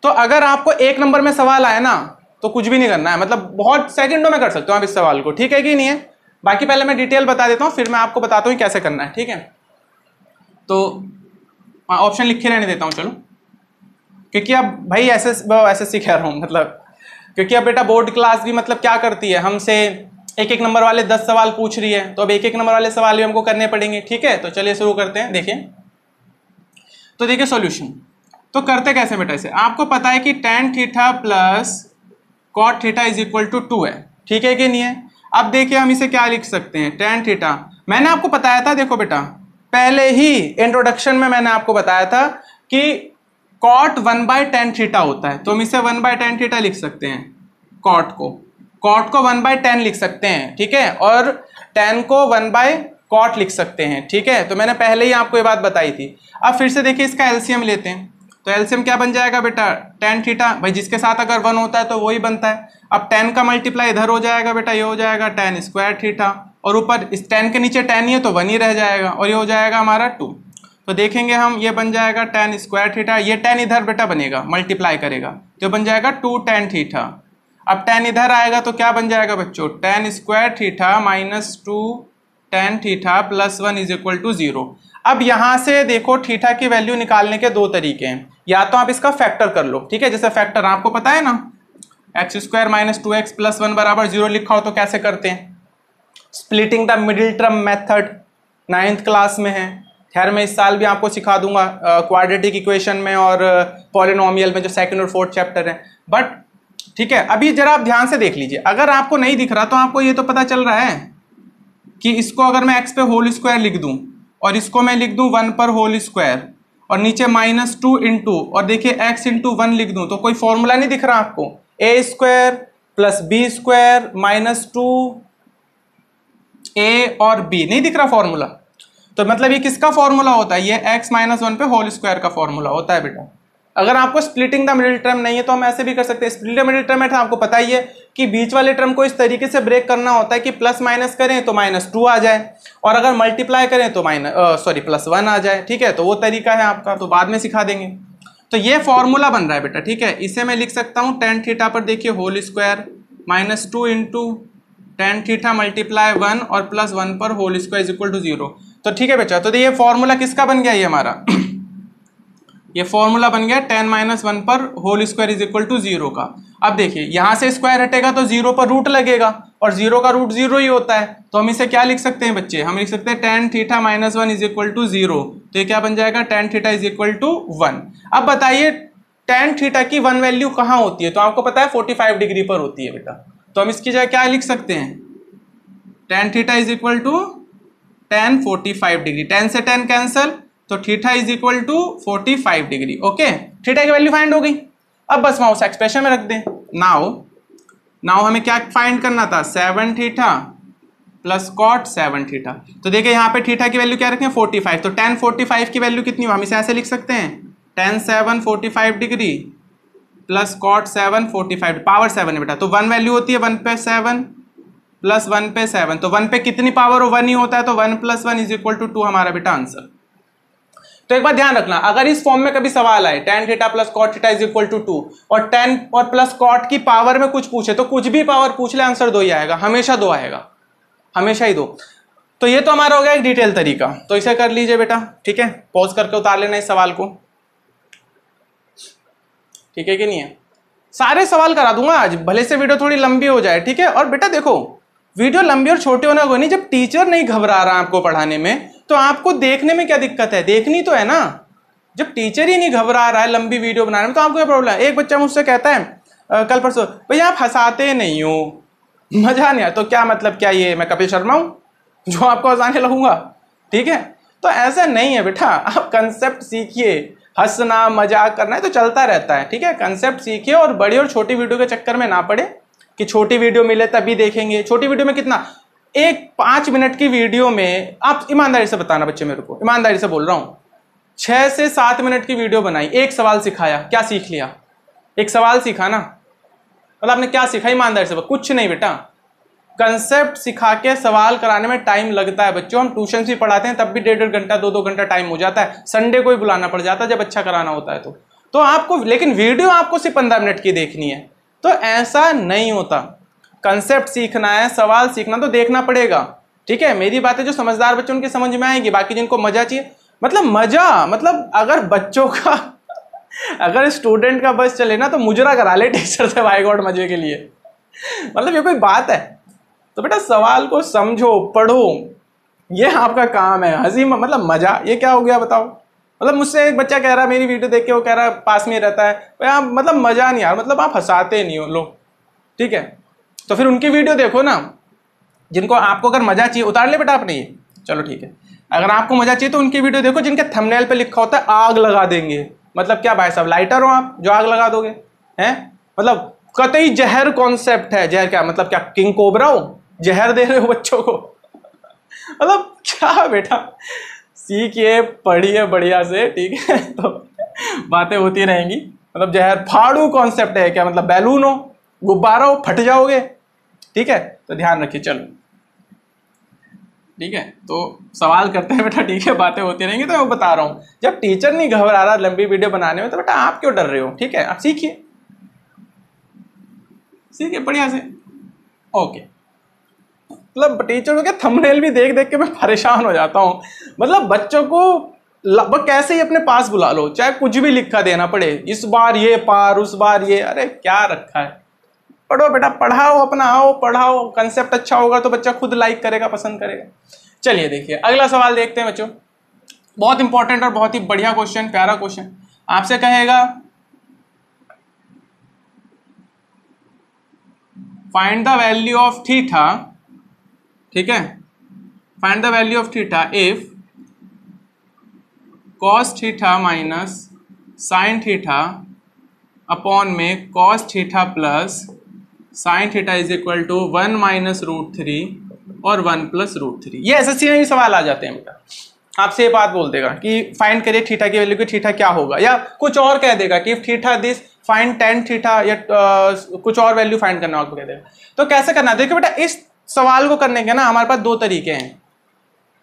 तो अगर आपको एक नंबर में सवाल आए ना तो कुछ भी नहीं करना है, मतलब बहुत सेकंडों में कर सकते हो आप इस सवाल को, ठीक है कि नहीं है। बाकी पहले मैं डिटेल बता देता हूँ, फिर मैं आपको बताता हूँ कैसे करना है, ठीक है। तो ऑप्शन लिख के रहने देता हूँ चलो, क्योंकि अब भाई एसएससी कह रहा हूँ, मतलब क्योंकि अब बेटा बोर्ड क्लास भी मतलब क्या करती है, हमसे एक एक नंबर वाले 10 सवाल पूछ रही है, तो अब एक एक नंबर वाले सवाल भी हमको करने पड़ेंगे, ठीक है। तो चलिए शुरू करते हैं। देखिए तो देखिए सॉल्यूशन तो करते कैसे बेटा, इसे आपको पता है कि tan theta plus cot theta is equal to 2 है, ठीक है कि नहीं है। अब देखिए हम इसे क्या लिख सकते हैं, tan थीटा मैंने आपको बताया था, देखो बेटा पहले ही इंट्रोडक्शन में मैंने आपको बताया था कि कॉट 1/tan थीटा होता है, तो हम इसे 1/tan थीटा लिख सकते हैं, कॉट को 1/10 लिख सकते हैं, ठीक है, और tan को 1/cot लिख सकते हैं, ठीक है। तो मैंने पहले ही आपको ये बात बताई थी। अब फिर से देखिए इसका एलसीएम लेते हैं, तो एलसीएम क्या बन जाएगा बेटा, tan थीटा, भाई जिसके साथ अगर 1 होता है तो वही बनता है। अब tan का मल्टीप्लाई इधर हो जाएगा बेटा, ये हो जाएगा tan स्क्वायर थीटा, और ऊपर इस tan के नीचे tan ही है तो 1 ही रह जाएगा, और ये हो जाएगा हमारा 2। तो देखेंगे हम, ये बन जाएगा tan स्क्वायर थीटा, ये tan इधर बेटा बनेगा, मल्टीप्लाई करेगा तो बन जाएगा 2 tan थीटा। अब tan इधर आएगा तो क्या बन जाएगा बच्चों, tan square theta minus 2 tan theta plus 1 is equal to 0। अब यहां से देखो थीटा की वैल्यू निकालने के दो तरीके हैं, या तो आप इसका फैक्टर कर लो, ठीक है, जैसे फैक्टर आपको पता है ना, x square minus 2x plus 1 बराबर 0 लिखा हो तो कैसे करते हैं, splitting the middle term method 9th class में है। खैर मैं इस साल भी आपको सिखा दूंगा क्वाड्रेटिक इक्वेशन में और पॉलिनोमियल में, जो 2nd और 4th चैप्टर है। बट ठीक है, अभी जरा आप ध्यान से देख लीजिए, अगर आपको नहीं दिख रहा तो आपको ये तो पता चल रहा है कि इसको अगर मैं x पे होल स्क्वायर लिख दूं और इसको मैं लिख दूं 1 पर होल स्क्वायर और नीचे -2 इंटू, और देखिए x इंटू 1 लिख दूं, तो कोई फॉर्मूला नहीं दिख रहा आपको, a square plus B square minus 2 a और b नहीं दिख रहा फॉर्मूला। तो मतलब ये किसका फॉर्मूला होता है, ये x माइनस 1 पे होल स्क्वायर का फॉर्मूला होता है बेटा। अगर आपको स्प्लिटिंग द मिडिल टर्म नहीं है तो हम ऐसे भी कर सकते हैं, स्प्लिटिंग द मिडिल टर्म है, आपको पता ही है कि बीच वाले टर्म को इस तरीके से ब्रेक करना होता है कि प्लस माइनस करें तो -2 आ जाए, और अगर मल्टीप्लाई करें तो प्लस 1 आ जाए, ठीक है। तो वो तरीका है आपका, तो बाद में सिखा देंगे। तो ये फॉर्मूला बन रहा है बेटा, ठीक है। इसे मैं लिख सकता हूँ tan थीटा पर देखिए whole square -2 into tan theta multiply 1 और प्लस 1 पर whole square is equal to 0। तो ठीक है बेटा, तो ये फॉर्मूला किसका बन गया, ये हमारा ये फॉर्मूला बन गया tan -1 पर whole square is equal to 0 का। अब देखिए यहां से स्क्वायर हटेगा तो 0 पर रूट लगेगा, और 0 का रूट 0 ही होता है, तो हम इसे क्या लिख सकते हैं बच्चे, हम लिख सकते हैं tan theta -1 is equal to 0। तो ये क्या बन जाएगा, tan theta is equal to 1। अब बताइए tan थीटा की 1 वैल्यू कहाँ होती है, तो आपको पता है 45 डिग्री पर होती है बेटा। तो हम इसकी जगह क्या लिख सकते हैं, tan theta is equal to tan 45 degree, tan से tan कैंसल, तो theta is equal to 45 degree. Okay, theta की वैल्यू फाइंड हो गई। अब बस वहां उस एक्सप्रेशन में रख दें। नाउ हमें क्या फाइंड करना था, 7 थीटा प्लस कॉट 7 थीटा। तो देखिए यहाँ पे थीटा की वैल्यू क्या रखें, 45, तो tan 45 की वैल्यू कितनी हो, हम इसे ऐसे लिख सकते हैं, tan 7 45 degree plus cot 7 45, power 7 है बेटा, तो 1 वैल्यू होती है 1 पे 7 प्लस 1 पे 7, तो 1 पे कितनी पावर हो, 1 ही होता है, तो 1 + 1 इज इक्वल टू 2 हमारा बेटा आंसर। तो एक बार ध्यान रखना, अगर इस फॉर्म में कभी सवाल आए tan theta plus cot theta is equal to 2 और tan और प्लस कॉट की पावर में कुछ पूछे, तो कुछ भी पावर पूछ ले आंसर 2 ही आएगा, हमेशा 2 आएगा, हमेशा ही 2। तो ये तो हमारा हो गया एक डिटेल तरीका, तो इसे कर लीजिए बेटा, ठीक है। पॉज करके उतार लेना इस सवाल को, ठीक है कि नहीं है। सारे सवाल करा दूंगा आज, भले से वीडियो थोड़ी लंबी हो जाए, ठीक है। और बेटा देखो, वीडियो लंबी और छोटी होना कोई नहीं, जब टीचर नहीं घबरा रहा आपको पढ़ाने में तो आपको देखने में क्या दिक्कत है, देखनी तो है ना। जब टीचर ही नहीं घबरा रहा है लंबी वीडियो बनाने में तो आपको क्या प्रॉब्लम है। एक बच्चा मुझसे कहता है कल परसों, भैया आप हंसाते नहीं हो, मजा नहीं आया। तो क्या मतलब, क्या ये मैं कपिल शर्मा हूं जो आपको हंसाने लगूंगा, ठीक है। तो ऐसा नहीं है बेटा, आप कंसेप्ट सीखिए, हंसना मजाक करना है तो चलता रहता है, ठीक है। कंसेप्ट सीखिए और बड़ी और छोटी वीडियो के चक्कर में ना पड़े कि छोटी वीडियो मिले तभी देखेंगे। छोटी वीडियो में कितना, एक 5 मिनट की वीडियो में, आप ईमानदारी से बताना बच्चे, मेरे को ईमानदारी से बोल रहा हूं, 6 से 7 मिनट की वीडियो बनाई, एक सवाल सिखाया, क्या सीख लिया, एक सवाल सीखा ना, मतलब आपने क्या सीखा ईमानदारी से, कुछ नहीं बेटा। कंसेप्ट सिखा के सवाल कराने में टाइम लगता है बच्चों, हम ट्यूशन भी पढ़ाते हैं तब भी 1.5 घंटा 2 घंटा टाइम हो जाता है, संडे को ही बुलाना पड़ जाता है जब अच्छा कराना होता है तो आपको, लेकिन वीडियो आपको सिर्फ 15 मिनट की देखनी है, तो ऐसा नहीं होता। कंसेप्ट सीखना है, सवाल सीखना तो देखना पड़ेगा, ठीक है। मेरी बातें जो समझदार बच्चे उनकी समझ में आएगी, बाकी जिनको मजा चाहिए, मतलब मजा, मतलब अगर बच्चों का अगर स्टूडेंट का बस चले ना तो मुजरा करा ले टीचर से, बाय गॉड, मजे के लिए, मतलब ये कोई बात है। तो बेटा सवाल को समझो, पढ़ो, ये आपका काम है। हंसी मतलब मजा, ये क्या हो गया बताओ। मतलब मुझसे एक बच्चा कह रहा है मेरी वीडियो देख के, वो कह रहा है पास में रहता है, भाई मतलब मजा नहीं यार, मतलब आप हंसाते नहीं हो, लो ठीक है। तो फिर उनकी वीडियो देखो ना, जिनको, आपको अगर मजा चाहिए, उतार ले बेटा आपने ये, चलो ठीक है। अगर आपको मजा चाहिए तो उनकी वीडियो देखो जिनके थंबनेल पे लिखा होता है आग लगा देंगे। मतलब क्या भाई साहब, लाइटर हो आप जो आग लगा दोगे, हैं? मतलब कतई जहर कॉन्सेप्ट है। जहर क्या मतलब, क्या किंग कोबरा हो, जहर दे रहे हो बच्चों को मतलब क्या बेटा, सीखिए, पढ़िए बढ़िया से, ठीक है। तो बातें होती रहेंगी। मतलब जहर फाड़ू कॉन्सेप्ट है क्या, मतलब बैलून हो, गुब्बारा हो, फट जाओगे, ठीक है। तो ध्यान रखिए, चलो ठीक है। तो सवाल करते हैं बेटा, ठीक है, बातें होती रहेंगी। तो मैं बता रहा हूं, जब टीचर नहीं घबरा रहा लंबी वीडियो बनाने में तो बेटा आप क्यों डर रहे हो, ठीक है। आप सीखिए, सीखिए बढ़िया से, ओके। मतलब टीचर को क्या, थंबनेल भी देख देख के मैं परेशान हो जाता हूँ। मतलब बच्चों को लगभग कैसे ही अपने पास बुला लो, चाहे कुछ भी लिखा देना पड़े, इस बार ये पार, उस बार ये, अरे क्या रखा है। पढ़ो बेटा, पढ़ाओ अपना, आओ पढ़ाओ, कंसेप्ट अच्छा होगा तो बच्चा खुद लाइक करेगा, पसंद करेगा। चलिए देखिए अगला सवाल देखते हैं बच्चों, बहुत इंपॉर्टेंट और बहुत ही बढ़िया क्वेश्चन, प्यारा क्वेश्चन। आपसे कहेगा find the value of theta, ठीक है, find the value of theta if cos theta minus sine theta upon में cos theta plus sine theta is equal to 1 minus √3 और 1 प्लस √3। ये एसएससी में भी सवाल आ जाते हैं बेटा। आपसे ये बात बोल देगा कि फाइंड करिए थीटा की वैल्यू, की थीटा क्या होगा, या कुछ और कह देगा कि theta this find tan theta, या कुछ और वैल्यू फाइंड करना आपको कह देगा। तो कैसे करना, देखिए बेटा इस सवाल को करने के ना हमारे पास 2 तरीके हैं।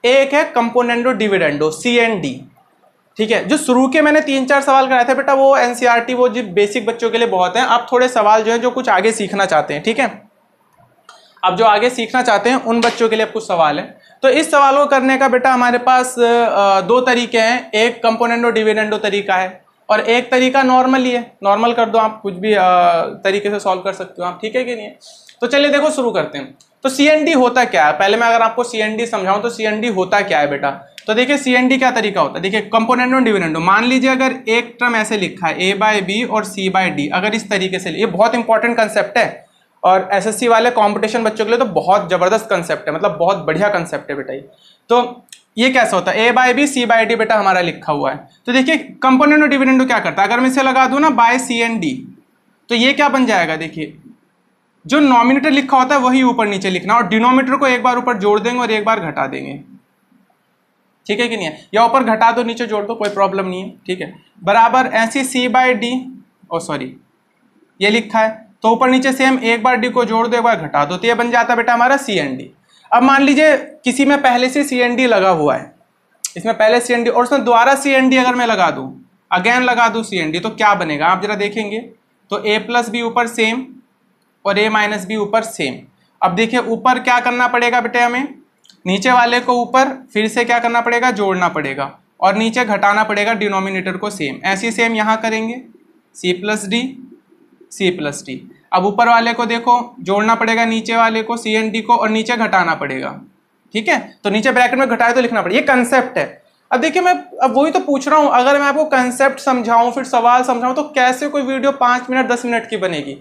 एक है कंपोनेंडो डिविडेंडो, CND, ठीक है। जो शुरू के मैंने 3-4 सवाल कराए थे बेटा, वो NCERT, वो जो बेसिक बच्चों के लिए बहुत हैं। अब थोड़े सवाल जो है, जो कुछ आगे सीखना चाहते हैं, ठीक है। अब जो आगे सीखना चाहते हैं उन बच्चों के लिए अब कुछ सवाल है। तो इस सवाल को करने का बेटा हमारे पास 2 तरीके हैं। एक कंपोनेंडो डिविडेंडो तरीका है और एक तरीका नॉर्मल ही है। नॉर्मल कर दो आप, कुछ भी तरीके से सॉल्व कर सकते हो आप, ठीक है कि नहीं। तो चलिए देखो शुरू करते हैं। तो CND होता क्या है, पहले मैं अगर आपको CND समझाऊं तो CND होता क्या है बेटा। तो देखिए CND क्या तरीका होता है, देखिए कंपोनेंडो डिविडेंडो, मान लीजिए अगर एक टर्म ऐसे लिखा है A/B और C/D, अगर इस तरीके से, ये बहुत इंपॉर्टेंट कंसेप्ट है और SSC वाले कंपटीशन बच्चों के लिए तो बहुत जबरदस्त कंसेप्ट है, मतलब बहुत बढ़िया कंसेप्ट है बेटा ये। तो ये कैसा होता है, A/B C/D बेटा हमारा लिखा हुआ है। तो देखिए कंपोनेंडो डिविडेंडो क्या करता है, अगर मैं इसे लगा दूं ना बाय CND, तो ये क्या बन जाएगा, देखिए जो नॉमिनेटर लिखा होता है वही ऊपर नीचे लिखना, और डिनोमिनेटर को एक बार ऊपर जोड़ देंगे और एक बार घटा देंगे, ठीक है कि नहीं है। या ऊपर घटा दो नीचे जोड़ दो, कोई प्रॉब्लम नहीं है, ठीक है। बराबर ऐसे C/D, ओ सॉरी ये लिखा है तो ऊपर नीचे सेम, एक बार D को जोड़ दो एक बार घटा दो, तो ये बन जाता है बेटा हमारा CND। अब मान लीजिए किसी में पहले से CND लगा हुआ है, इसमें पहले CND और उसमें दोबारा CND अगर मैं लगा दूं, अगेन लगा दूं CND, तो क्या बनेगा आप जरा देखेंगे। तो A+B ऊपर सेम और A-B ऊपर सेम। अब देखिए ऊपर क्या करना पड़ेगा बेटे हमें, नीचे वाले को ऊपर फिर से क्या करना पड़ेगा, जोड़ना पड़ेगा, और नीचे घटाना पड़ेगा डिनोमिनेटर को सेम। ऐसे सेम यहाँ करेंगे, C plus D, C plus D. अब ऊपर वाले को देखो जोड़ना पड़ेगा नीचे वाले को सी एन डी को, और नीचे घटाना पड़ेगा, ठीक है। तो नीचे ब्रैकेट में घटाए तो लिखना पड़ेगा, ये कंसेप्ट है। अब देखिए मैं अब वही तो पूछ रहा हूँ, अगर मैं आपको कंसेप्ट समझाऊं फिर सवाल समझाऊं तो कैसे कोई वीडियो 5 मिनट 10 मिनट की बनेगी।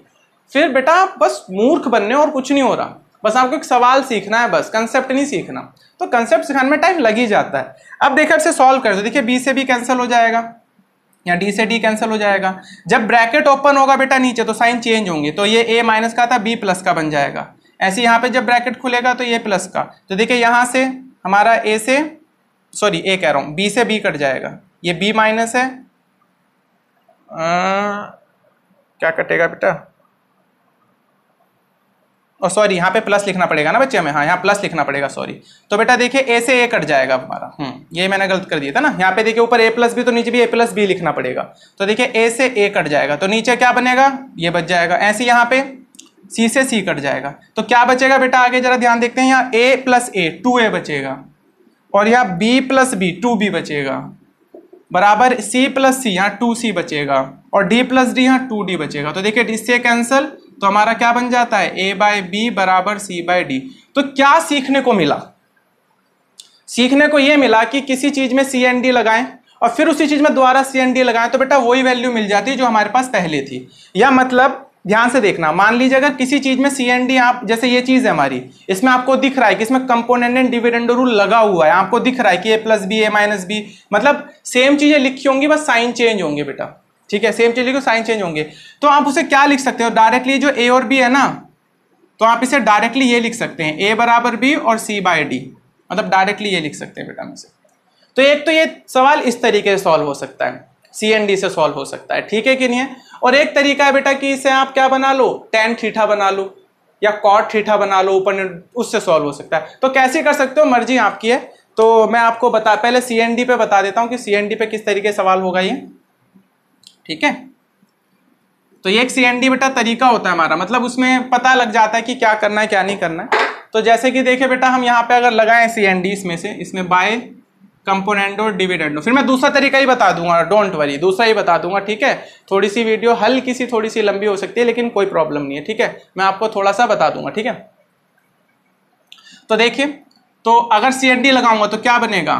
फिर बेटा आप बस मूर्ख बनने और कुछ नहीं हो रहा, बस आपको एक सवाल सीखना है, बस कंसेप्ट नहीं सीखना। तो कंसेप्ट सिखाने में टाइम लग ही जाता है। अब देखिए इसे सॉल्व कर दो, देखिए बी से बी कैंसिल हो जाएगा या डी से डी कैंसिल हो जाएगा। जब ब्रैकेट ओपन होगा बेटा नीचे तो साइन चेंज होंगे, तो ये ए माइनस का था बी प्लस का बन जाएगा। ऐसे यहाँ पे जब ब्रैकेट खुलेगा तो ये प्लस का, तो देखिए यहाँ से हमारा ए से ए कह रहा हूँ बी से बी कट जाएगा, ये बी माइनस है क्या कटेगा बेटा, और सॉरी यहाँ पे प्लस लिखना पड़ेगा ना बच्चे हमें, हाँ यहाँ प्लस लिखना पड़ेगा सॉरी। तो बेटा देखिए ए से ए कट जाएगा हमारा, ये मैंने गलत कर दिया था ना। यहाँ पे देखिए ऊपर ए प्लस बी तो नीचे भी ए प्लस बी लिखना पड़ेगा। तो देखिए ए से ए कट जाएगा तो नीचे क्या बनेगा, ये बच जाएगा। ऐसे यहाँ पे सी से सी कट जाएगा तो क्या बचेगा बेटा, आगे जरा ध्यान देखते हैं। यहाँ ए प्लस ए 2a बचेगा, और यहाँ बी प्लस बी 2b बचेगा, बराबर सी प्लस सी यहाँ 2c बचेगा, और डी प्लस डी यहाँ 2d बचेगा। तो देखिए इससे कैंसिल, तो हमारा क्या बन जाता है, a बाय बी बराबर c बाय डी। तो क्या सीखने को मिला, सीखने को ये मिला कि किसी चीज में सी एन डी लगाएं और फिर उसी चीज में दोबारा सी एन डी लगाएं तो बेटा वही वैल्यू मिल जाती है जो हमारे पास पहले थी। या मतलब ध्यान से देखना, मान लीजिए अगर किसी चीज में सी एन डी, आप जैसे ये चीज है हमारी, इसमें आपको दिख रहा है कि इसमें कंपोनेंट एंड डिविडेंड रूल लगा हुआ है, आपको दिख रहा है कि ए प्लस बी ए माइनस बी, मतलब सेम चीजें लिखी होंगी बस साइन चेंज होंगे बेटा, ठीक है, सेम चीज लिखो साइन चेंज होंगे। तो आप उसे क्या लिख सकते हो डायरेक्टली, जो ए और बी है ना, तो आप इसे डायरेक्टली ये लिख सकते हैं ए बराबर बी और सी बाय डी, मतलब डायरेक्टली ये लिख सकते हैं बेटा में से। तो एक तो ये सवाल इस तरीके से सॉल्व हो सकता है, सी एन डी से सॉल्व हो सकता है, ठीक है कि नहीं है। और एक तरीका है बेटा कि इसे आप क्या बना लो, टेन थीटा बना लो या कॉट थीटा बना लो ऊपर, उससे सॉल्व हो सकता है। तो कैसे कर सकते हो मर्जी आपकी है। तो मैं आपको पहले सी एन डी पे बता देता हूँ कि सी एन डी पे किस तरीके सवाल होगा ये, ठीक है। तो ये एक सी एन डी बेटा तरीका होता है हमारा, मतलब उसमें पता लग जाता है कि क्या करना है क्या नहीं करना है। तो जैसे कि देखिए बेटा हम यहाँ पे अगर लगाएं सी एन डी इसमें से, इसमें बाय कंपोनेंडो डिविडेंडो, फिर मैं दूसरा तरीका ही बता दूंगा, डोंट वरी दूसरा ही बता दूंगा, ठीक है। थोड़ी सी वीडियो हल्की सी थोड़ी सी लंबी हो सकती है लेकिन कोई प्रॉब्लम नहीं है, ठीक है, मैं आपको थोड़ा सा बता दूंगा, ठीक है। तो देखिए, तो अगर सी एन डी लगाऊंगा तो क्या बनेगा,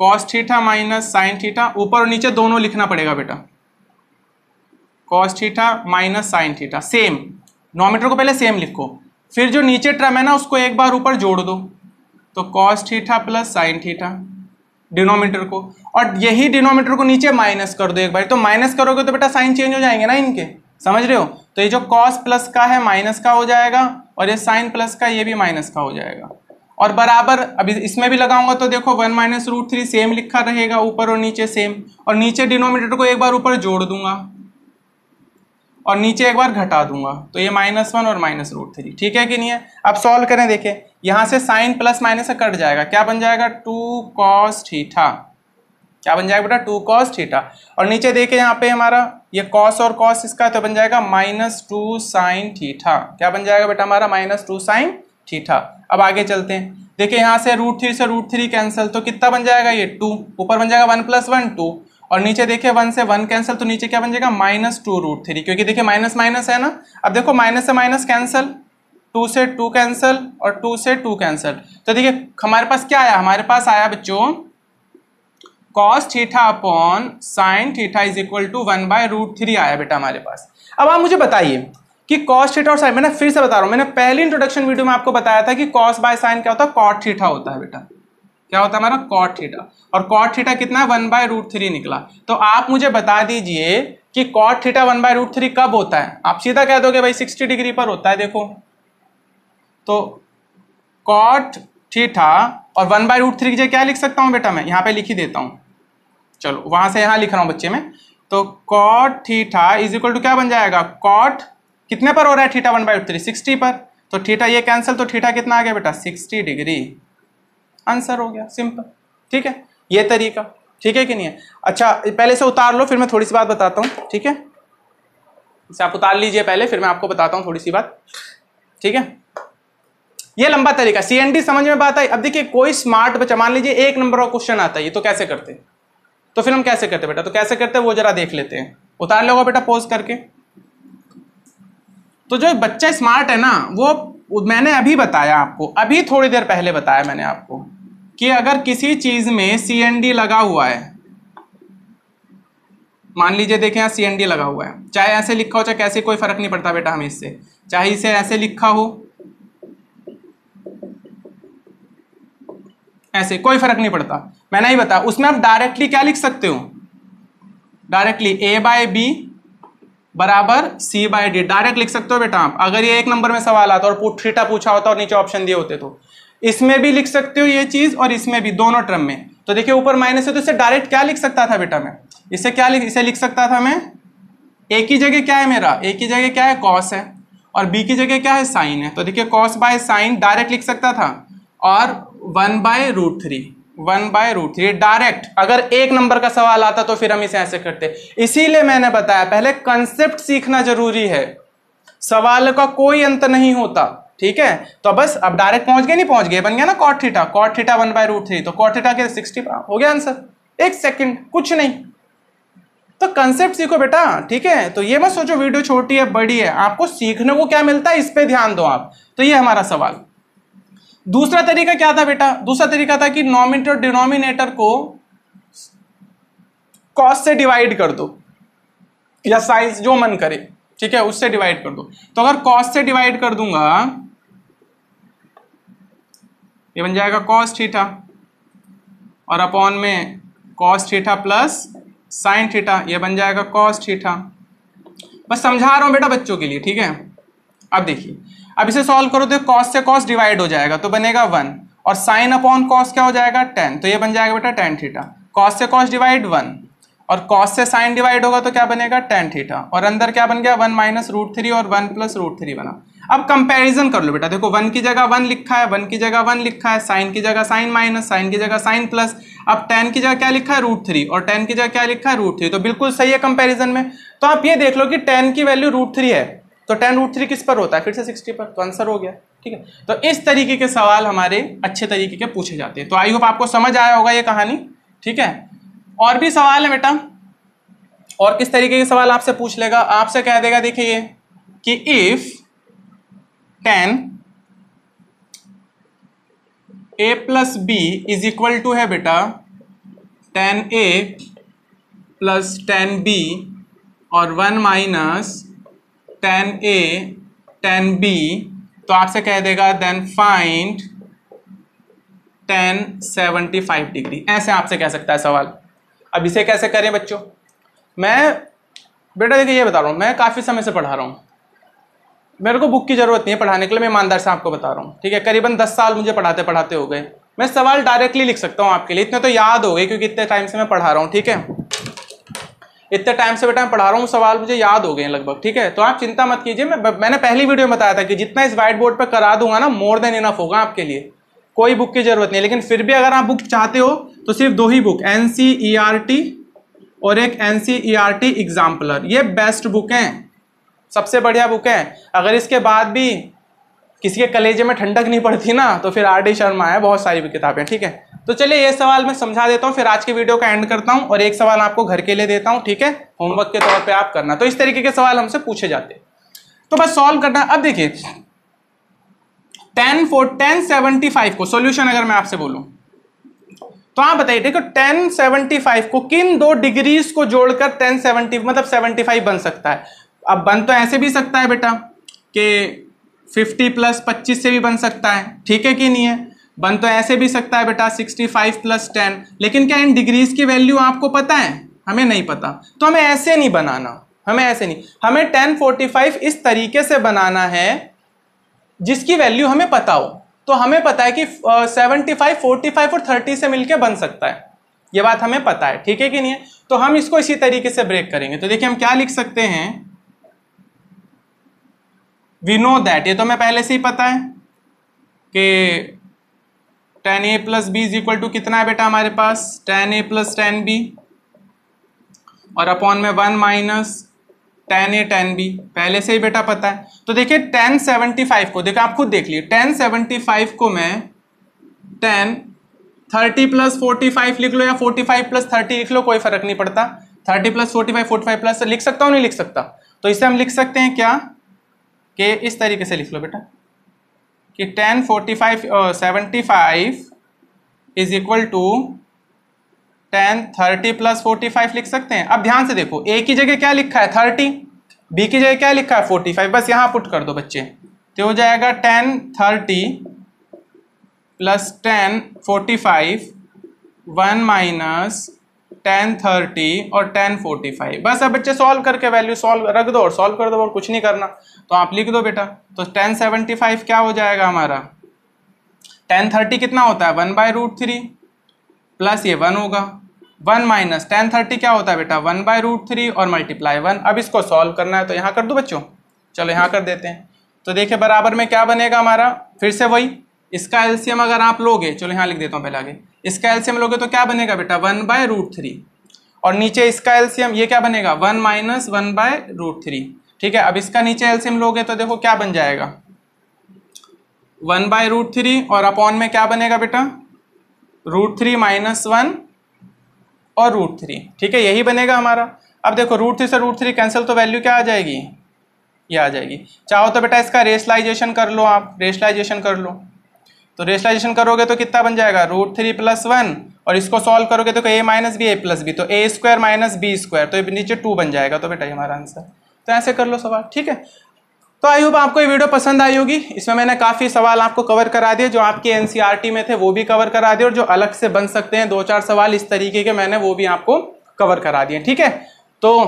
cos theta minus sine theta, ऊपर और नीचे दोनों लिखना पड़ेगा बेटा, cos theta minus sine theta, same नोमीटर को पहले सेम लिखो, फिर जो नीचे टर्म है ना उसको एक बार ऊपर जोड़ दो, तो cos theta plus sine theta denominator को, और यही डिनोमीटर को नीचे माइनस कर दो एक बार। तो माइनस करोगे तो बेटा साइन चेंज हो जाएंगे ना इनके, समझ रहे हो। तो ये जो कॉस प्लस का है माइनस का हो जाएगा, और ये साइन प्लस का ये भी माइनस का हो जाएगा, और बराबर अभी इसमें भी लगाऊंगा तो देखो 1 माइनस रूट 3 सेम लिखा रहेगा ऊपर और नीचे सेम, और नीचे डिनोमीटर को एक बार ऊपर जोड़ दूंगा और नीचे एक बार घटा दूंगा, तो ये -1 और माइनस रूट 3, ठीक है कि नहीं है। अब सॉल्व करें, देखें यहां से साइन प्लस माइनस से कट जाएगा, क्या बन जाएगा 2 कॉस थीटा, क्या बन जाएगा बेटा 2 कॉस थीटा, और नीचे देखें यहाँ पे हमारा ये कॉस और कॉस इसका तो बन जाएगा -2 साइन थीटा, क्या बन जाएगा बेटा हमारा -2 साइन थीटा। अब आगे चलते हैं, देखिए यहाँ से √3 से √3 कैंसिल, तो कितना बन जाएगा ये 2, ऊपर बन जाएगा 1 + 1 2, और नीचे देखिए 1 से 1 कैंसिल, तो नीचे क्या बन जाएगा -2 √3, क्योंकि देखिए माइनस माइनस है ना। अब देखो माइनस से माइनस कैंसिल, 2 से 2 कैंसिल और 2 से 2 कैंसिल, तो देखिए हमारे पास क्या आया, हमारे पास आया बच्चों cos theta upon sine theta is equal to 1/√3 आया बेटा हमारे पास। अब आप मुझे बताइए कि cos थीटा और साइन, मैंने फिर से बता रहा हूं, मैंने पहली इंट्रोडक्शन वीडियो में आपको बताया था कि cos बाय साइन क्या होता है, cot थीटा होता है बेटा, क्या होता है हमारा cot थीटा, और cot थीटा कितना है 1/√3 निकला। तो आप मुझे बता दीजिए कि cot थीटा 1/√3 कब होता है, आप सीधा कह दोगे भाई 60 डिग्री पर होता है। देखो तो cot थीटा और 1/√3 की जगह क्या लिख सकता हूं बेटा, मैं यहाँ पे लिख ही देता हूं, चलो वहां से यहाँ लिख रहा हूं बच्चे में। तो cot theta is equal to क्या बन जाएगा, cot कितने पर हो रहा है थीटा 1/√3 60 पर, तो थीटा ये कैंसिल, तो थीटा कितना आ गया बेटा 60 डिग्री, आंसर हो गया सिंपल, ठीक है। ये तरीका ठीक है कि नहीं है। अच्छा पहले से उतार लो, फिर मैं थोड़ी सी बात बताता हूँ, ठीक है, इसे आप उतार लीजिए पहले, फिर मैं आपको बताता हूँ थोड़ी सी बात, ठीक है। ये लंबा तरीका, CND समझ में बात आई। अब देखिए कोई स्मार्ट बच्चा, मान लीजिए 1 नंबर का क्वेश्चन आता है, तो कैसे करते, तो फिर हम कैसे करते बेटा, तो कैसे करते वो जरा देख लेते हैं। उतार लोगे बेटा पॉज करके। तो जो बच्चा स्मार्ट है ना, वो मैंने अभी बताया आपको, अभी थोड़ी देर पहले बताया मैंने आपको कि अगर किसी चीज में CND लगा हुआ है, मान लीजिए देखें यहाँ CND लगा हुआ है, चाहे ऐसे लिखा हो चाहे कैसे, कोई फर्क नहीं पड़ता बेटा हमें इससे, चाहे इसे ऐसे लिखा हो ऐसे, कोई फर्क नहीं पड़ता, मैंने ही बताया। उसमें आप डायरेक्टली क्या लिख सकते हो, डायरेक्टली A/B बराबर C/D डायरेक्ट लिख सकते हो बेटा आप। अगर ये 1 नंबर में सवाल आता और थीटा पूछा होता और नीचे ऑप्शन दिए होते, तो इसमें भी लिख सकते हो ये चीज और इसमें भी, दोनों टर्म में। तो देखिए ऊपर माइनस है, तो इसे डायरेक्ट क्या लिख सकता था बेटा मैं, इसे क्या इसे लिख सकता था मैं, A की जगह क्या है मेरा, A की जगह क्या है कॉस है, और B की जगह क्या है साइन है। तो देखिए कॉस बाय साइन डायरेक्ट लिख सकता था, और 1/√3 1/√3 डायरेक्ट। अगर 1 नंबर का सवाल आता तो फिर हम इसे ऐसे करते। इसीलिए मैंने बताया पहले कंसेप्ट सीखना जरूरी है, सवाल का कोई अंत नहीं होता, ठीक है। तो बस अब डायरेक्ट पहुंच गए, नहीं पहुंच गए, बन गया ना cot थीटा 1/√3, तो cot थीटा के 60 हो गया आंसर, 1 सेकंड, कुछ नहीं। तो कंसेप्ट सीखो बेटा, ठीक है। तो ये मत सोचो वीडियो छोटी है बड़ी है, आपको सीखने को क्या मिलता है इस पे ध्यान दो आप। तो ये हमारा सवाल। दूसरा तरीका क्या था बेटा, दूसरा तरीका था कि नॉमिनेटर और डिनोमिनेटर को कॉस से डिवाइड कर दो, या साइज जो मन करे, ठीक है, उससे डिवाइड कर दो। तो अगर कॉस से डिवाइड कर दूंगा, ये बन जाएगा कॉस थीटा, और अपॉन में cos theta plus sine theta, ये बन जाएगा कॉस थीटा। बस समझा रहा हूं बेटा बच्चों के लिए, ठीक है। अब देखिए, अब इसे सॉल्व करो तो कॉस से कॉस डिवाइड हो जाएगा, तो बनेगा 1, और साइन अपॉन कॉस क्या हो जाएगा 10, तो ये बन जाएगा बेटा tan थीटा। कॉस से कॉस डिवाइड 1, और कॉस से साइन डिवाइड होगा तो क्या बनेगा tan थीटा, और अंदर क्या बन गया 1-√3 और 1+√3 बना। अब कंपैरिजन कर लो बेटा, देखो 1 की जगह 1 लिखा है, 1 की जगह 1 लिखा है, साइन की जगह साइन माइनस, साइन की जगह साइन प्लस, अब tan की जगह क्या लिखा है √3, और tan की जगह क्या लिखा है √3, तो बिल्कुल सही है कंपैरिजन में। तो आप ये देख लो कि tan की वैल्यू √3 है, तो tan√3 किस पर होता है, फिर से 60 पर, तो आंसर हो गया, ठीक है। तो इस तरीके के सवाल हमारे अच्छे तरीके के पूछे जाते हैं। तो आई होप आपको समझ आया होगा ये कहानी, ठीक है। और भी सवाल है बेटा, और किस तरीके के सवाल आपसे पूछ लेगा, आपसे कह देगा देखिए कि if tan A plus B is equal to है बेटा tan A plus tan B और 1 minus tan A tan B, तो आपसे कह देगा देन फाइंड tan 75 डिग्री, ऐसे आपसे कह सकता है सवाल। अब इसे कैसे करें बच्चों, मैं बेटा देखिए ये बता रहा हूँ, मैं काफ़ी समय से पढ़ा रहा हूँ, मेरे को बुक की ज़रूरत नहीं है पढ़ाने के लिए, मैं ईमानदार से आपको बता रहा हूँ, ठीक है। करीबन 10 साल मुझे पढ़ाते पढ़ाते हो गए, मैं सवाल डायरेक्टली लिख सकता हूँ आपके लिए, इतने तो याद हो गए क्योंकि इतने टाइम से मैं पढ़ा रहा हूँ, ठीक है। इतने टाइम से बेटा मैं पढ़ा रहा हूँ, सवाल मुझे याद हो गए हैं लगभग, ठीक है। तो आप चिंता मत कीजिए, मैंने पहली वीडियो में बताया था कि जितना इस व्हाइट बोर्ड पर करा दूंगा ना, मोर देन इनफ होगा आपके लिए, कोई बुक की जरूरत नहीं। लेकिन फिर भी अगर आप बुक चाहते हो तो सिर्फ 2 ही बुक, NCERT और एक NCERT एग्जाम्पलर, ये बेस्ट बुक हैं, सबसे बढ़िया बुक है। अगर इसके बाद भी किसी के कलेजे में ठंडक नहीं पड़ती ना, तो फिर RD शर्मा है, बहुत सारी किताबें, ठीक है। तो चलिए ये सवाल मैं समझा देता हूँ, फिर आज की वीडियो का एंड करता हूँ, और एक सवाल आपको घर के लिए देता हूँ, ठीक है, होमवर्क के तौर पे आप करना। तो इस तरीके के सवाल हमसे पूछे जाते हैं, तो बस सॉल्व करना। अब देखिए tan 75 को सॉल्यूशन अगर मैं आपसे बोलूं, तो आप बताइए देखो tan 75 को किन 2 डिग्रीज को जोड़कर tan 70 मतलब 75 बन सकता है। अब बन तो ऐसे भी सकता है बेटा कि 50 + 25 से भी बन सकता है, ठीक है कि नहीं है। बन तो ऐसे भी सकता है बेटा 65 + 10, लेकिन क्या इन डिग्रीज की वैल्यू आपको पता है, हमें नहीं पता। तो हमें ऐसे नहीं बनाना, हमें ऐसे नहीं, हमें tan 45 इस तरीके से बनाना है जिसकी वैल्यू हमें पता हो। तो हमें पता है कि 75, 45 और 30 से मिलके बन सकता है, ये बात हमें पता है, ठीक है कि नहीं है। तो हम इसको इसी तरीके से ब्रेक करेंगे। तो देखिए हम क्या लिख सकते हैं, वी नो दैट, ये तो मैं पहले से ही पता है कि tan A + B is equal to कितना है बेटा हमारे पास, tan A + tan B, और अपॉन में 1 minus tan A tan B पहले से ही बेटा पता है। तो देखिए tan 75 को, देखो आप खुद देख लीजिए, tan 75 को मैं tan 30 प्लस 45 लिख लो या 45 प्लस 30 लिख लो, कोई फर्क नहीं पड़ता। 30 प्लस 45 45 प्लस लिख सकता हूँ, नहीं लिख सकता? तो इसे हम लिख सकते हैं क्या कि इस तरीके से लिख लो बेटा कि tan 75 is equal to tan 30 plus 45 लिख सकते हैं। अब ध्यान से देखो, A की जगह क्या लिखा है 30, B की जगह क्या लिखा है 45, बस यहाँ पुट कर दो बच्चे, तो हो जाएगा tan 30 plus tan 45 1 minus tan 30 और tan 45। बस अब बच्चे सॉल्व करके वैल्यू सॉल्व रख दो और सॉल्व कर दो और कुछ नहीं करना। तो आप लिख दो बेटा, तो tan 75 क्या हो जाएगा हमारा, tan 30 कितना होता है 1/√3 प्लस ये 1 होगा, 1 माइनस tan 30 क्या होता है बेटा 1/√3 और मल्टीप्लाई 1। अब इसको सॉल्व करना है तो यहाँ कर दो बच्चों, चलो यहाँ कर देते हैं। तो देखिए बराबर में क्या बनेगा हमारा, फिर से वही, इसका एलसीएम अगर आप लोगे, चलो यहाँ लिख देता हूँ पहले आगे, इसका एलसीएम लोगे तो क्या बनेगा बेटा 1/√3 और नीचे इसका एलसीएम ये क्या बनेगा 1 माइनस 1/√3। ठीक है, अब इसका नीचे एलसीएम लोगे तो देखो क्या बन जाएगा 1/√3 और अपॉन में क्या बनेगा बेटा √3 माइनस 1 और √3। ठीक है, यही बनेगा हमारा। अब देखो √3 से √3 कैंसिल तो वैल्यू क्या आ जाएगी, ये आ जाएगी। चाहो तो बेटा इसका रेशलाइजेशन कर लो, आप रेशलाइजेशन कर लो, तो रेशलाइजेशन करोगे तो कितना बन जाएगा √3 प्लस 1 और इसको सॉल्व करोगे तो a minus B a plus B, तो a square minus B square, तो नीचे 2 बन जाएगा। तो बेटा ये हमारा आंसर, तो ऐसे कर लो सवाल। ठीक है, तो आई होप आपको ये वीडियो पसंद आई होगी। इसमें मैंने काफ़ी सवाल आपको कवर करा दिए, जो आपके एनसीईआरटी में थे वो भी कवर करा दिए, और जो अलग से बन सकते हैं 2-4 सवाल इस तरीके के मैंने वो भी आपको कवर करा दिए। ठीक है, तो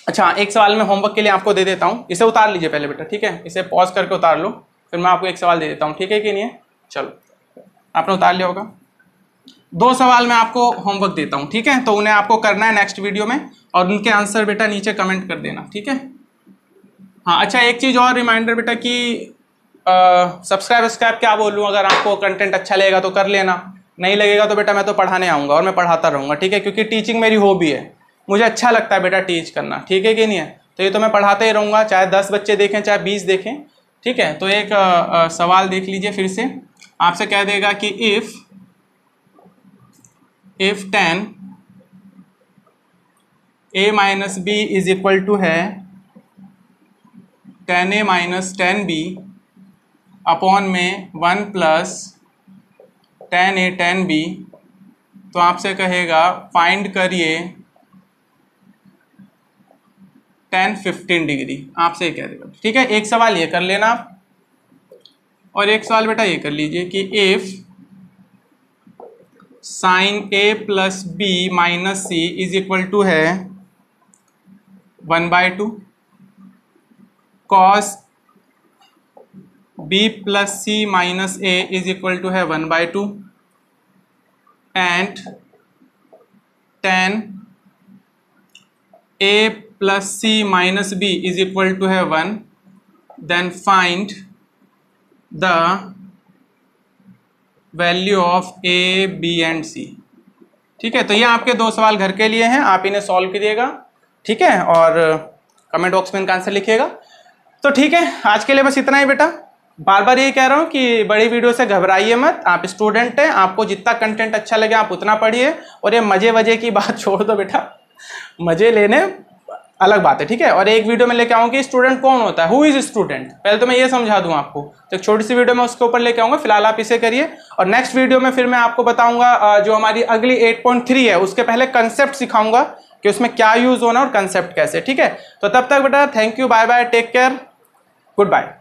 अच्छा एक सवाल मैं होमवर्क के लिए आपको दे देता हूँ, इसे उतार लीजिए पहले बेटा। ठीक है, इसे पॉज करके उतार लो, फिर मैं आपको एक सवाल दे देता हूँ। ठीक है कि नहीं है, चलो आपने उतार लिया होगा। 2 सवाल मैं आपको होमवर्क देता हूँ, ठीक है, तो उन्हें आपको करना है नेक्स्ट वीडियो में, और उनके आंसर बेटा नीचे कमेंट कर देना। ठीक है, हाँ अच्छा एक चीज़ और रिमाइंडर बेटा कि सब्सक्राइब क्या बोलूँ, अगर आपको कंटेंट अच्छा लगेगा तो कर लेना, नहीं लगेगा तो बेटा मैं तो पढ़ाने आऊँगा और मैं पढ़ाता रहूँगा। ठीक है, क्योंकि टीचिंग मेरी हॉबी है, मुझे अच्छा लगता है बेटा टीच करना। ठीक है कि नहीं है, तो ये तो मैं पढ़ाते ही रहूँगा, चाहे 10 बच्चे देखें चाहे 20 देखें। ठीक है, तो एक सवाल देख लीजिए फिर से, आपसे कह देगा कि if 10 a minus B is equal to है 10a माइनस 10b अपॉन में 1 प्लस 10a 10b, तो आपसे कहेगा फाइंड करिए tan 15 डिग्री, आपसे ही कह देगा। ठीक है, एक सवाल ये कर लेना आप, और एक सवाल बेटा ये कर लीजिए कि if sine a plus B minus C is equal to है 1/2, cos b plus C minus a is equal to है 1/2, and tan a plus C minus b is equal to है 1, then find the value of a b and c। ठीक है, तो ये आपके 2 सवाल घर के लिए हैं, आप इन्हें सॉल्व कीजिएगा। ठीक है, और कमेंट बॉक्स में इनका आंसर लिखिएगा। तो ठीक है, आज के लिए बस इतना ही बेटा। बार बार यही कह रहा हूँ कि बड़ी वीडियो से घबराइए मत, आप स्टूडेंट हैं, आपको जितना कंटेंट अच्छा लगे आप उतना पढ़िए, और ये मजे वजे की बात छोड़ दो बेटा, मजे लेने अलग बात है। ठीक है, और एक वीडियो में लेके आऊँ कि स्टूडेंट कौन होता है, हु इज स्टूडेंट, पहले तो मैं ये समझा दूँ आपको, तो एक छोटी सी वीडियो में उसके ऊपर लेके आऊँगा। फिलहाल आप इसे करिए, और नेक्स्ट वीडियो में फिर मैं आपको बताऊंगा जो हमारी अगली 8.3 है, उसके पहले कंसेप्ट सिखाऊंगा कि उसमें क्या यूज होना और कंसेप्ट कैसे। ठीक है, तो तब तक बेटा thank you, bye bye, take care, good bye.